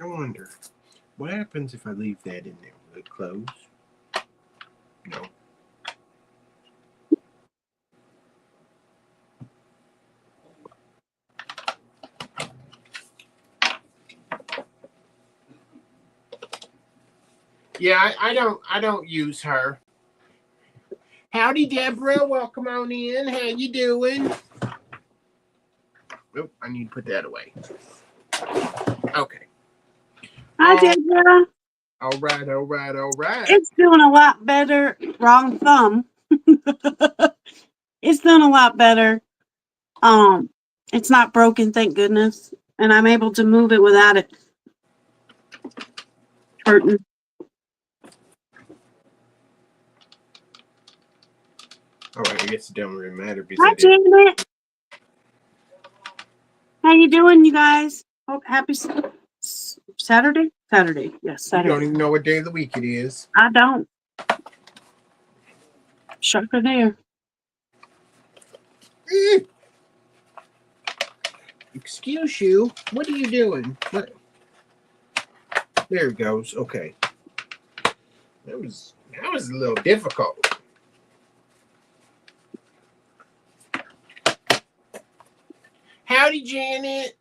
I wonder, what happens if I leave that in there? Will it close? No. Yeah, I don't use her. Howdy, Deborah. Welcome on in. How you doing? Oh, I need to put that away. Okay. Hi, Deborah. All right. It's doing a lot better. Wrong thumb. It's doing a lot better. It's not broken, thank goodness, and I'm able to move it without it hurting. All right, I guess it don't really matter because Hi, Janet. How you doing, you guys? Oh, happy Saturday? Saturday, yes, you don't Saturday. even know what day of the week it is. I don't. Shocker there. Excuse you. What are you doing? What? There it goes. Okay. That was a little difficult. Howdy, Janet.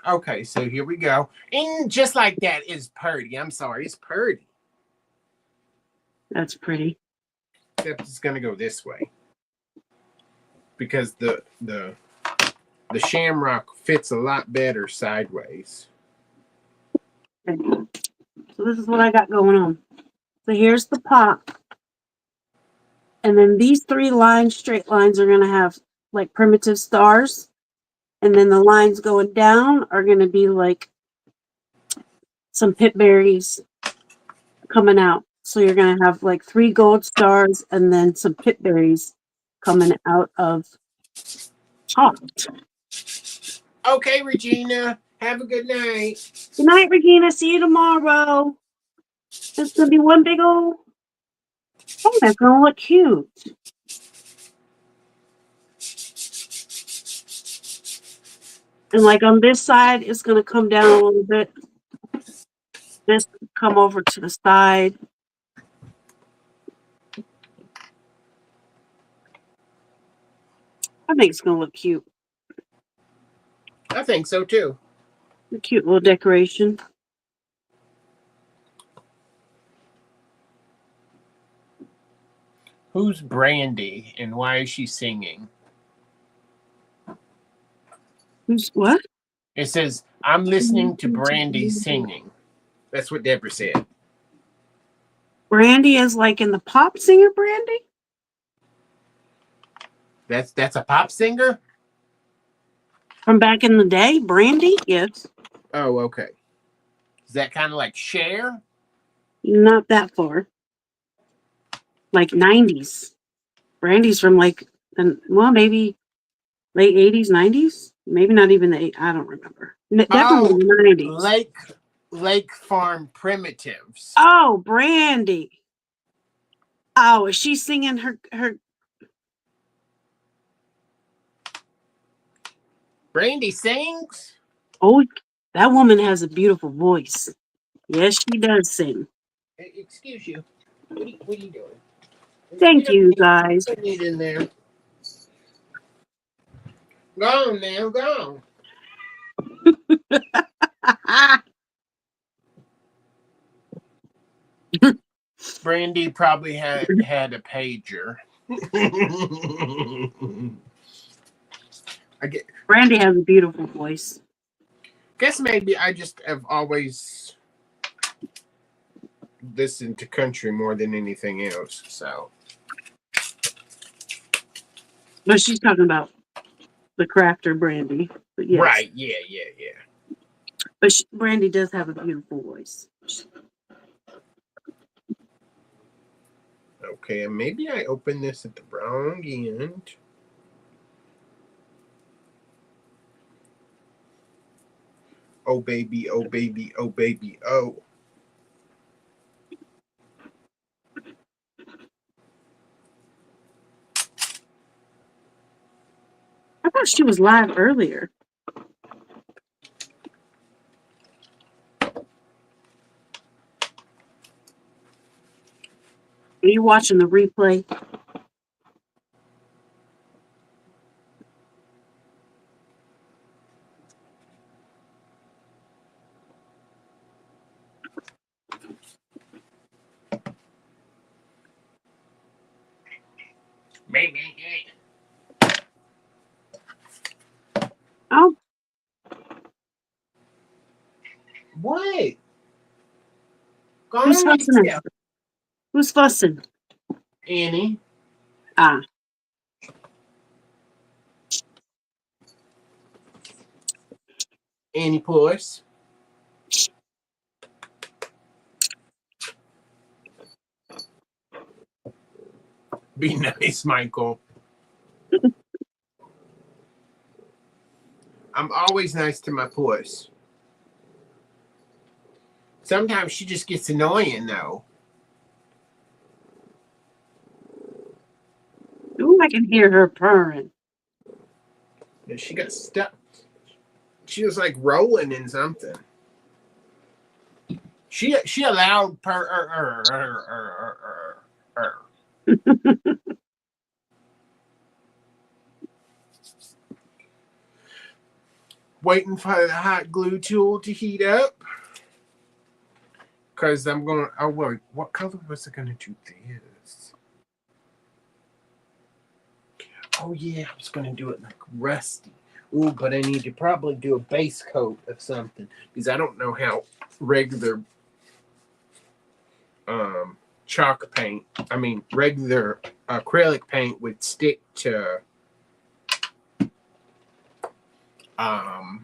Okay, so here we go. And just like that is purdy. I'm sorry, it's purdy. That's pretty. Except it's gonna go this way. Because the The shamrock fits a lot better sideways. Okay. So this is what I got going on. So here's the pop. And then these 3 lines, straight lines, are going to have like primitive stars. And then the lines going down are going to be like some pip berries coming out. So you're going to have like 3 gold stars and then some pip berries coming out of top. Okay, Regina. Have a good night. Good night, Regina. See you tomorrow. It's going to be one big old. Oh, that's going to look cute. And like on this side, it's going to come down a little bit. This come over to the side. I think it's going to look cute. I think so too. A cute little decoration. Who's Brandy and why is she singing? Who's what? It says, I'm listening to Brandy singing. That's what Deborah said. Brandy is like in the pop singer Brandy? That's a pop singer? From back in the day? Brandy? Yes. Oh, okay. Is that kind of like Cher? Not that far. Like 90s. Brandy's from like, well, maybe late 80s, 90s? Maybe not even the I don't remember. Definitely the 90s. Lake Farm Primitives. Oh, Brandy. Oh, is she singing her Brandy sings? Oh, that woman has a beautiful voice. Yes, she does sing. Excuse you. What are you doing? Thank you, guys. Put it in there. Go on now, go on. Brandy probably had a pager. Brandy has a beautiful voice. Guess maybe I just have always listened to country more than anything else. So, But she's talking about the crafter Brandy. But yes. Right? Yeah. But Brandy does have a beautiful voice. Okay, and maybe I opened this at the wrong end. Oh baby, oh baby, oh baby, oh. I thought she was live earlier. Are you watching the replay? Oh, What? Go who's on, fussing? yeah. Who's fussing? Annie. Ah, Annie Puss. Be nice, Michael. I'm always nice to my puss. Sometimes she just gets annoying, though. ooh, I can hear her purring. And she got stuck. She was like rolling in something. She allowed waiting for the hot glue tool to heat up. Because I'm going to, oh, wait, what color was I going to do this? Oh, yeah, I was going to do it like rusty. Ooh, but I need to probably do a base coat of something because I don't know how regular chalk paint, regular acrylic paint would stick to um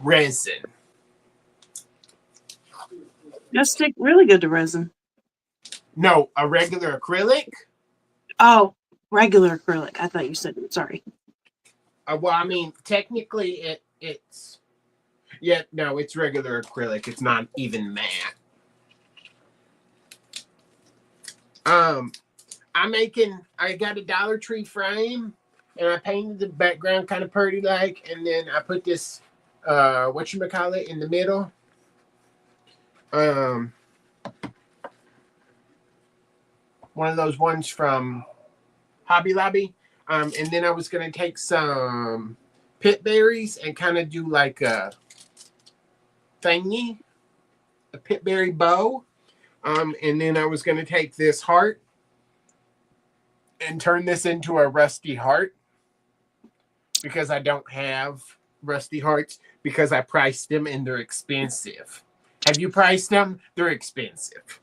resin. Just stick really good to resin. No, a regular acrylic. Oh, regular acrylic. I thought you said, sorry. Well, I mean, technically, it's no, it's regular acrylic. It's not even matte. I got a Dollar Tree frame, and I painted the background kind of pretty like, and then I put this whatchamacallit in the middle. One of those ones from Hobby Lobby. And then I was gonna take some pit berries and kind of do like a thingy, a pit berry bow. And then I was gonna take this heart and turn this into a rusty heart because I don't have rusty hearts because I priced them and they're expensive. Have you priced them? They're expensive.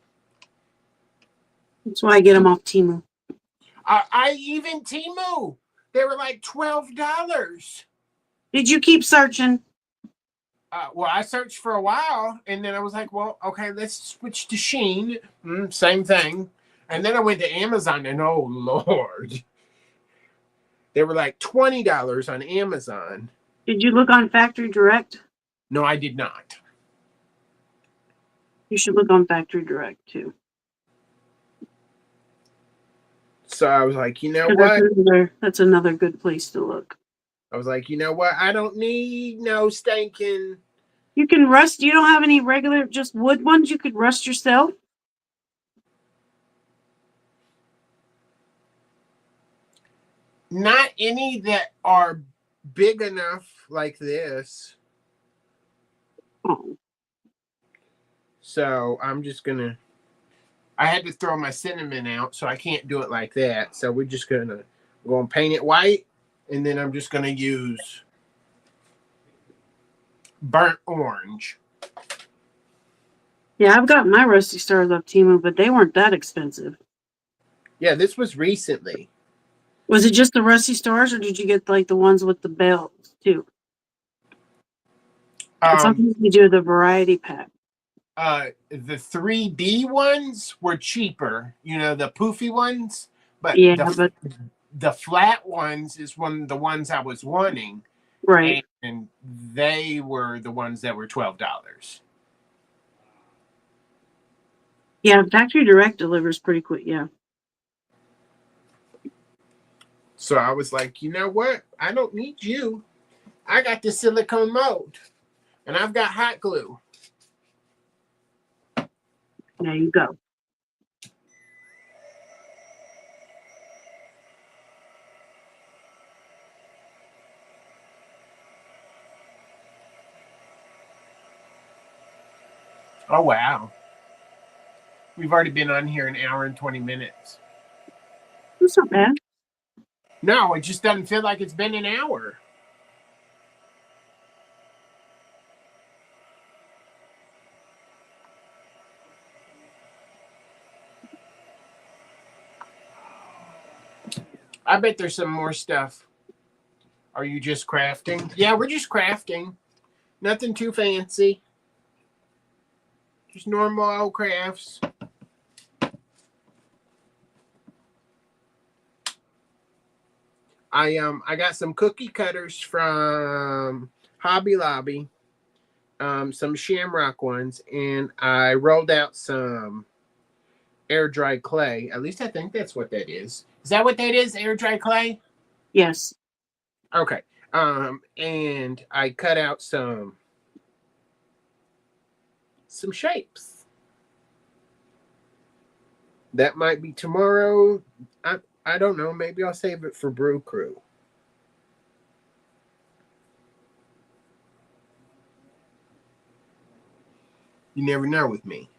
That's why I get them off Temu. I even Temu. They were like $12. Did you keep searching? Well, I searched for a while, and then I was like, well, okay, let's switch to Shein. Same thing. And then I went to Amazon, and oh, Lord. They were like $20 on Amazon. Did you look on Factory Direct? No, I did not. You should look on Factory Direct, too. So I was like, you know 'Cause what? That's another good place to look. I was like, you know what? I don't need no stinking. You can rust. You don't have any regular, just wood ones you could rust yourself? Not any that are big enough like this. Oh. So I'm just gonna. I had to throw my cinnamon out, so I can't do it like that. So we're just gonna go and paint it white, and then I'm just gonna use burnt orange. Yeah, I've got my Rusty Stars off Temu, but they weren't that expensive. Yeah, this was recently. Was it just the Rusty Stars, or did you get like the ones with the bells too? Sometimes you do the variety pack. The 3B ones were cheaper, the poofy ones, but Yeah, but the flat ones is one of the ones I was wanting, right? And they were the ones that were $12. Yeah, Factory Direct delivers pretty quick. Yeah. So I was like, you know what? I don't need you. I got the silicone mold, and I've got hot glue. There you go. Oh, wow. We've already been on here an hour and 20 minutes. That's not bad. No, it just doesn't feel like it's been an hour. I bet there's some more stuff. Are you just crafting? Yeah, we're just crafting. Nothing too fancy. Just normal old crafts. I got some cookie cutters from Hobby Lobby, some Shamrock ones, and I rolled out some air dry clay. At least I think that's what that is. Is that what that is? Air dry clay? Yes. Okay. And I cut out some shapes. That might be tomorrow. I don't know. Maybe I'll save it for Brew Crew. You never know with me.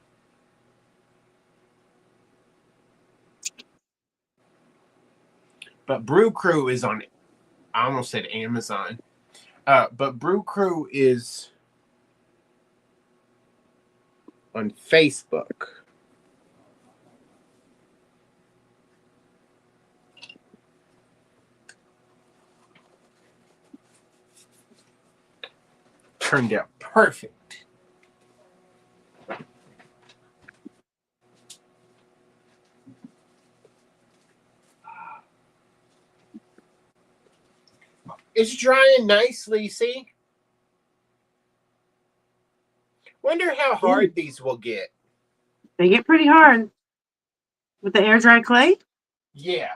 But Brew Crew is on, I almost said Amazon. But Brew Crew is on Facebook. Turned out perfect. It's drying nicely, see? Wonder how hard these will get. They get pretty hard with the air dry clay. Yeah.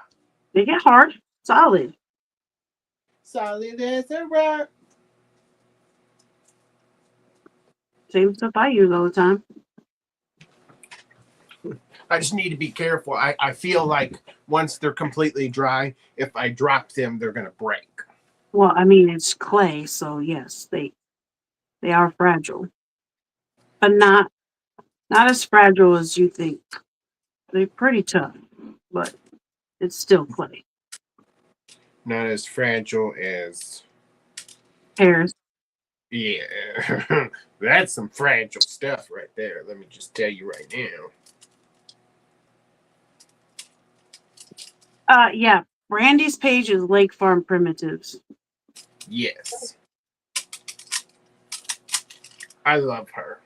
They get hard, solid. Solid as a rock. Same stuff I use all the time. I just need to be careful. I feel like once they're completely dry, if I drop them, they're going to break. Well, I mean it's clay, so yes, they are fragile, but not as fragile as you think. They're pretty tough, but it's still clay. Not as fragile as... Pears. Yeah. That's some fragile stuff right there. Let me just tell you right now. Yeah. Randy's page is Lake Farm Primitives. Yes. I love her.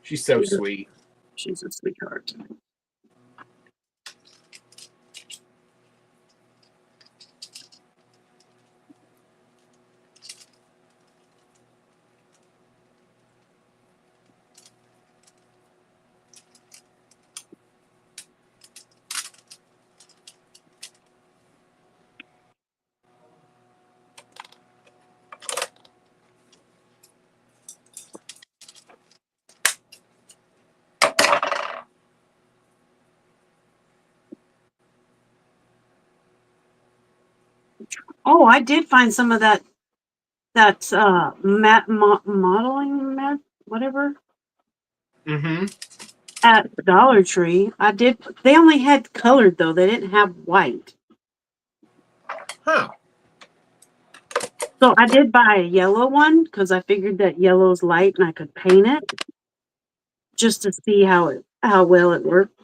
She's so sweet. She's a sweetheart. Oh, I did find some of that modeling mat, whatever, Mm-hmm. at Dollar Tree. I did. They only had colored though. They didn't have white. Huh. So I did buy a yellow one because I figured that yellow's light and I could paint it just to see how well it worked.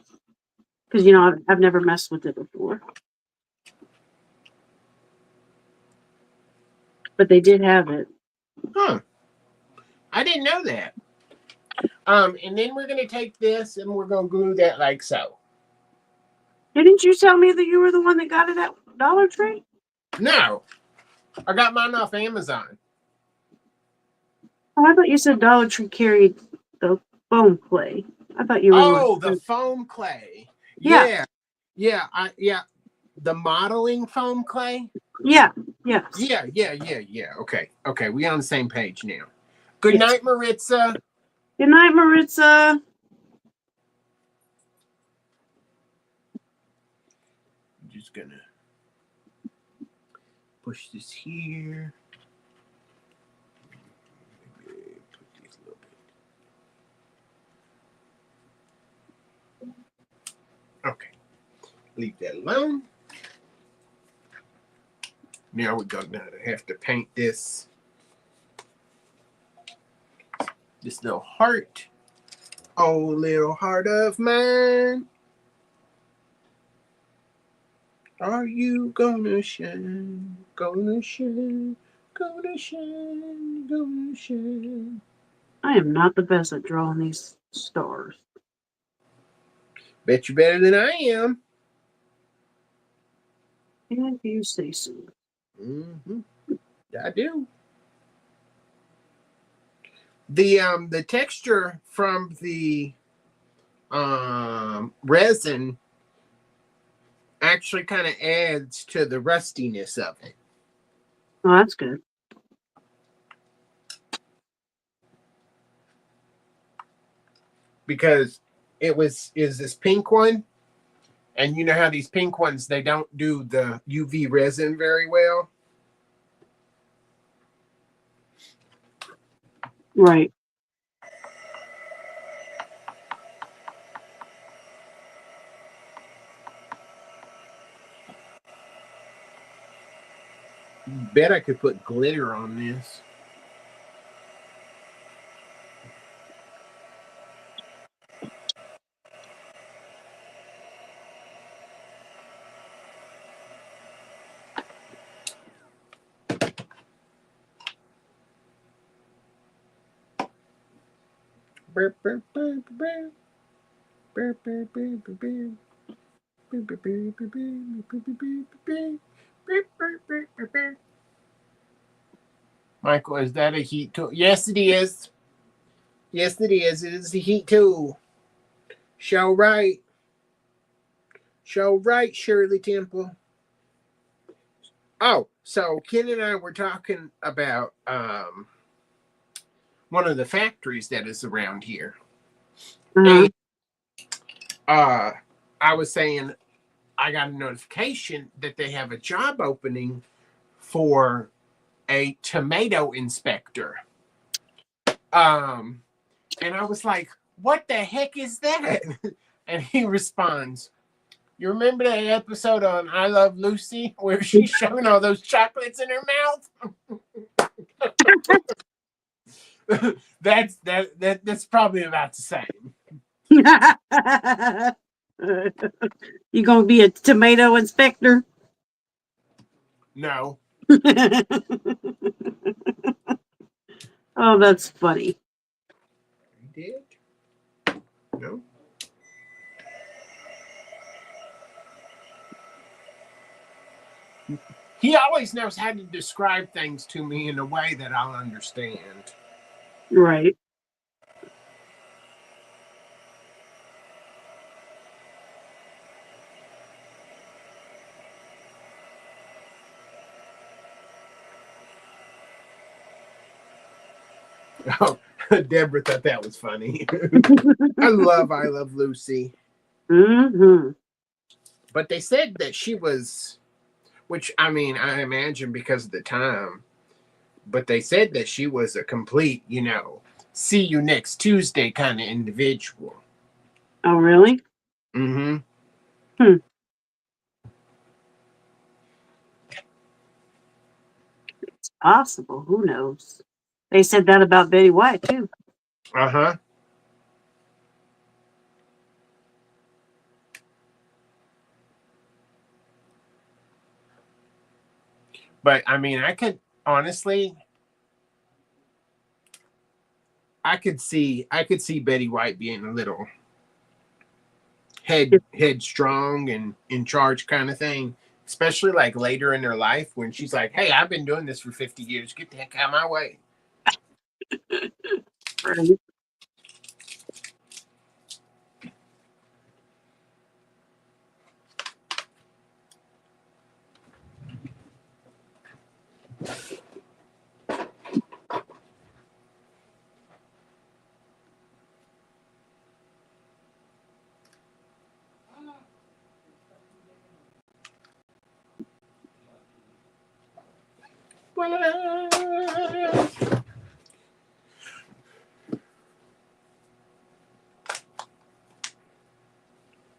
Because I've never messed with it before. But they did have it. Huh. I didn't know that. And then we're going to take this and we're going to glue that like so. Didn't you tell me that you were the one that got it at Dollar Tree? No. I got mine off Amazon. Oh, I thought you said Dollar Tree carried the foam clay. I thought you were Oh, the foam clay. Yeah. Yeah. The modeling foam clay. Yeah. Yes. Yeah. Okay. We on the same page now. Good Yes. night, Maritza. Good night, Maritza. I'm just gonna push this here. Maybe put these a little bit. Okay. Leave that alone. Now we're gonna have to paint this little heart. Oh, little heart of mine. Are you gonna shine? Gonna shine. Gonna shine. Gonna shine. I am not the best at drawing these stars. Bet you better than I am. If you say so. Mm-hmm. I do. The texture from the resin actually kind of adds to the rustiness of it. Oh, that's good. Because is this pink one, and you know how these pink ones, they don't do the UV resin very well. Right. Bet I could put glitter on this. Michael, is that a heat tool? Yes, it is. Yes, it is. It is a heat tool. Show right. Show right, Shirley Temple. Oh, so Ken and I were talking about one of the factories that is around here. Uh-huh. And I was saying I got a notification that they have a job opening for a tomato inspector. And I was like, what the heck is that? And he responds, you remember that episode on I Love Lucy where she's shoving all those chocolates in her mouth? That's probably about the same. You gonna be a tomato inspector? No. Oh, that's funny. You did? No. He always knows how to describe things to me in a way that I'll understand. Right. Oh, Deborah thought that was funny. I love Lucy. Mm-hmm. But they said that she was, which I mean, I imagine because of the time, but they said that she was a complete, see you next Tuesday kind of individual. Oh, really? Mm-hmm. It's possible. Who knows? They said that about Betty White, too. Uh-huh. But I mean, I could honestly, I could see Betty White being a little headstrong and in charge kind of thing, especially like later in her life when she's like, "Hey, I've been doing this for 50 years. Get the heck out of my way." Right.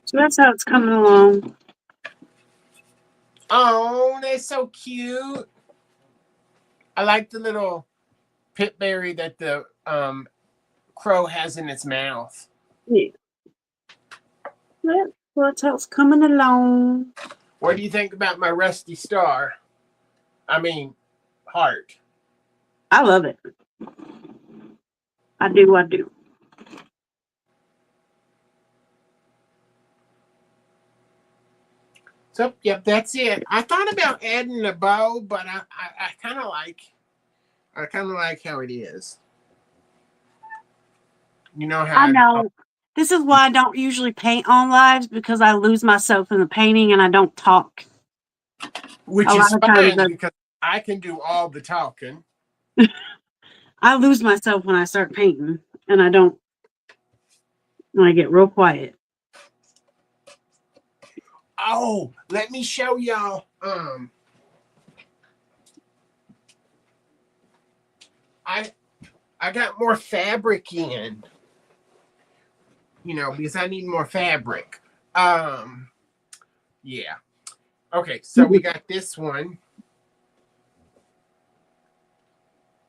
So that's how it's coming along. Oh, that's so cute. I like the little pit berry that the crow has in its mouth. Yeah. Well, that's how it's coming along. What do you think about my rusty star? I mean, heart. I love it. I do. I do. So, yep, that's it. I thought about adding a bow, but I kind of like how it is. You know how I know. This is why I don't usually paint on lives because I lose myself in the painting and I don't talk. which A is lot of times fine because I can do all the talking. I lose myself when I start painting and I don't, when I get real quiet. Oh, let me show y'all. I got more fabric in, because I need more fabric. Yeah. Okay, so we got this one.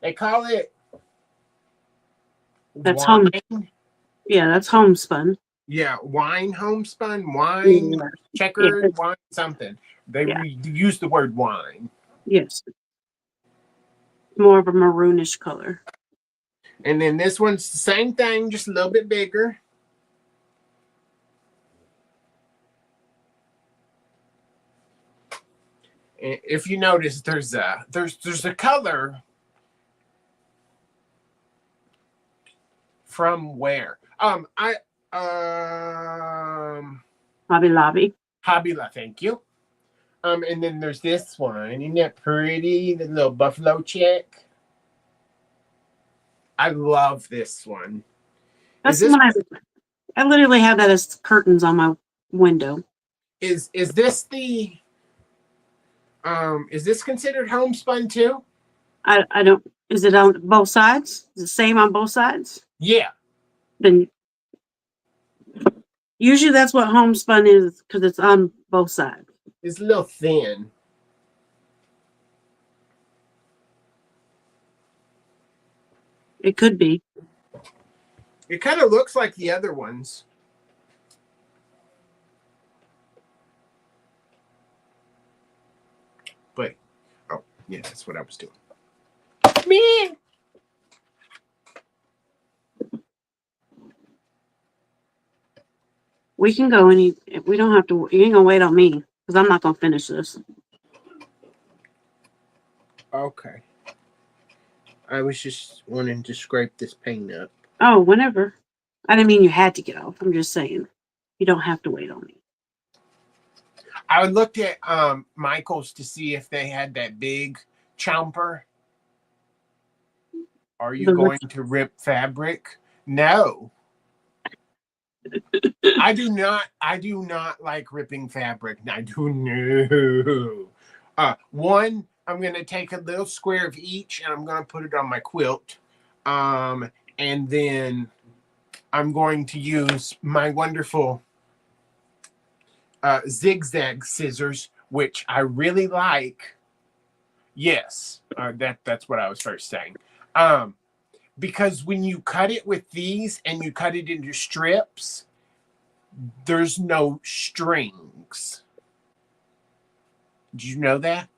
They call it That's wine. home. Yeah, that's homespun. Yeah, wine homespun, wine Yeah. checkered, wine something. They Yeah. use the word wine. Yes. More of a maroonish color. And then this one's the same thing, just a little bit bigger. And if you notice, there's a color from where? Hobby Lobby. Hobby Lobby, thank you. And then there's this one. Isn't that pretty? The little buffalo check. I love this one. That's the one I literally have that as curtains on my window. Is this the is this considered homespun too? I don't. Is it on both sides? Is it the same on both sides? Yeah. Then usually that's what homespun is because it's on both sides. It's a little thin. It could be. It kind of looks like the other ones. But, oh, yeah, that's what I was doing. Me. We can go we don't have to. You ain't gonna wait on me because I'm not gonna finish this. Okay. I was just wanting to scrape this paint up. Oh, whenever. I didn't mean you had to get off. I'm just saying you don't have to wait on me. I looked at Michael's to see if they had that big chomper. Are you going to rip fabric? No. I do not like ripping fabric. I do no. One, I'm gonna take a little square of each and I'm gonna put it on my quilt. And then I'm going to use my wonderful zigzag scissors, which I really like. Yes, that's what I was first saying. Because when you cut it with these and you cut it into strips, there's no strings. Did you know that?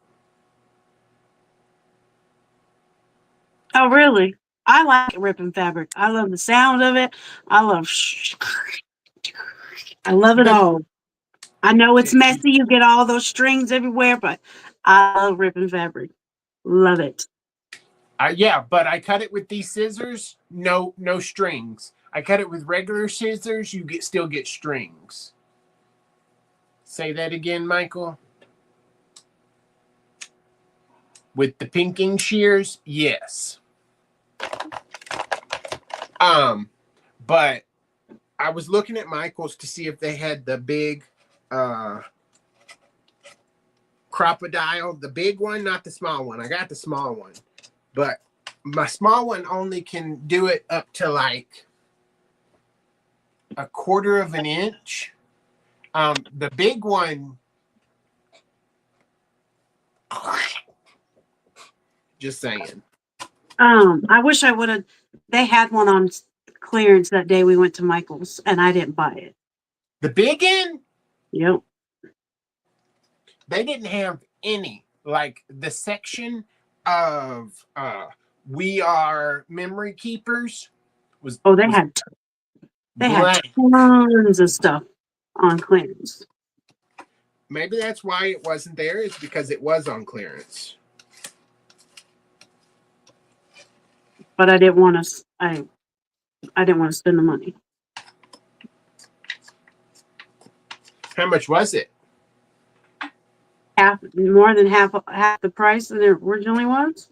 Oh, really? I like ripping fabric. I love the sound of it. I love it all. I know it's messy. You get all those strings everywhere, but I love ripping fabric. Love it. Yeah, but I cut it with these scissors. No strings. I cut it with regular scissors. You still get strings. Say that again, Michael. With the pinking shears, yes. But I was looking at Michael's to see if they had the big crocodile, the big one, not the small one. I got the small one, but my small one only can do it up to like 1/4 of an inch. The big one, just saying. I wish I would have. They had one on clearance that day we went to Michael's, and I didn't buy it. The big one? Yep. They didn't have any. Like the section of We Are Memory Keepers was. Oh, they had tons of stuff on clearance. Maybe that's why it wasn't there. It's because it was on clearance. But I didn't want to. I didn't want to spend the money. How much was it? More than half the price that it originally was.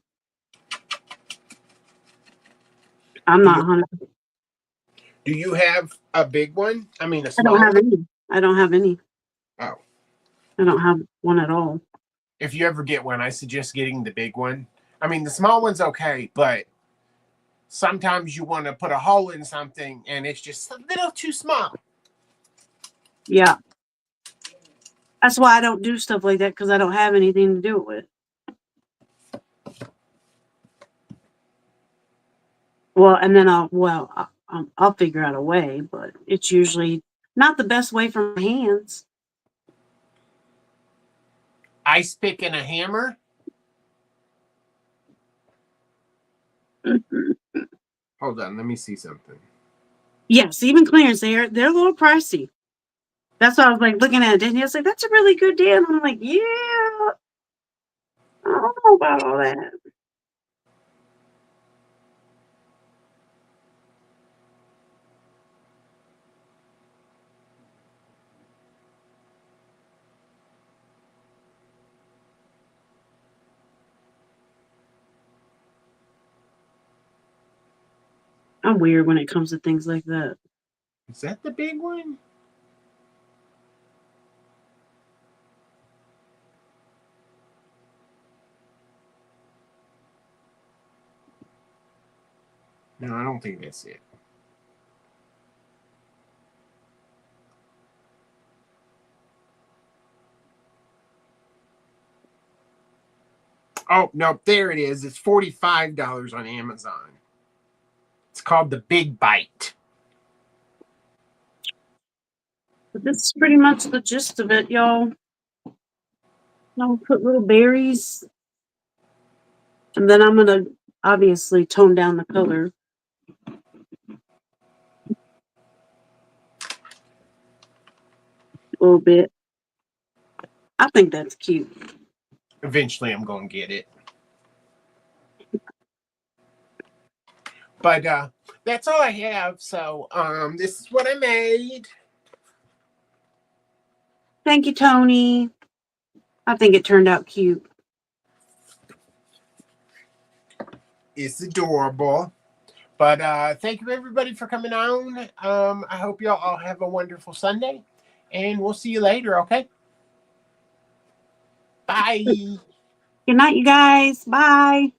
I'm not 100. Do you have a big one? I mean, a I small don't have one? any. I don't have any. Oh. I don't have one at all. If you ever get one, I suggest getting the big one. I mean, the small one's okay, but sometimes you want to put a hole in something and it's just a little too small. Yeah. That's why I don't do stuff like that because I don't have anything to do it with. Well, and then I'll figure out a way, but it's usually not the best way for my hands. Ice pick and a hammer. Hold on, let me see something. Yes, even clearance, they're a little pricey. That's why I was like looking at it, and he was like, "That's a really good deal." And I'm like, "Yeah, I don't know about all that." I'm weird when it comes to things like that. Is that the big one? No, I don't think that's it. Oh, no, there it is. It's $45 on Amazon. It's called the Big Bite. But this is pretty much the gist of it, y'all. I'll put little berries, and then I'm gonna obviously tone down the color a little bit. I think that's cute. Eventually, I'm going to get it. But that's all I have. So this is what I made. Thank you, Tony. I think it turned out cute. It's adorable. But thank you, everybody, for coming on. I hope y'all all have a wonderful Sunday. And we'll see you later, okay? Bye. Good night, you guys. Bye.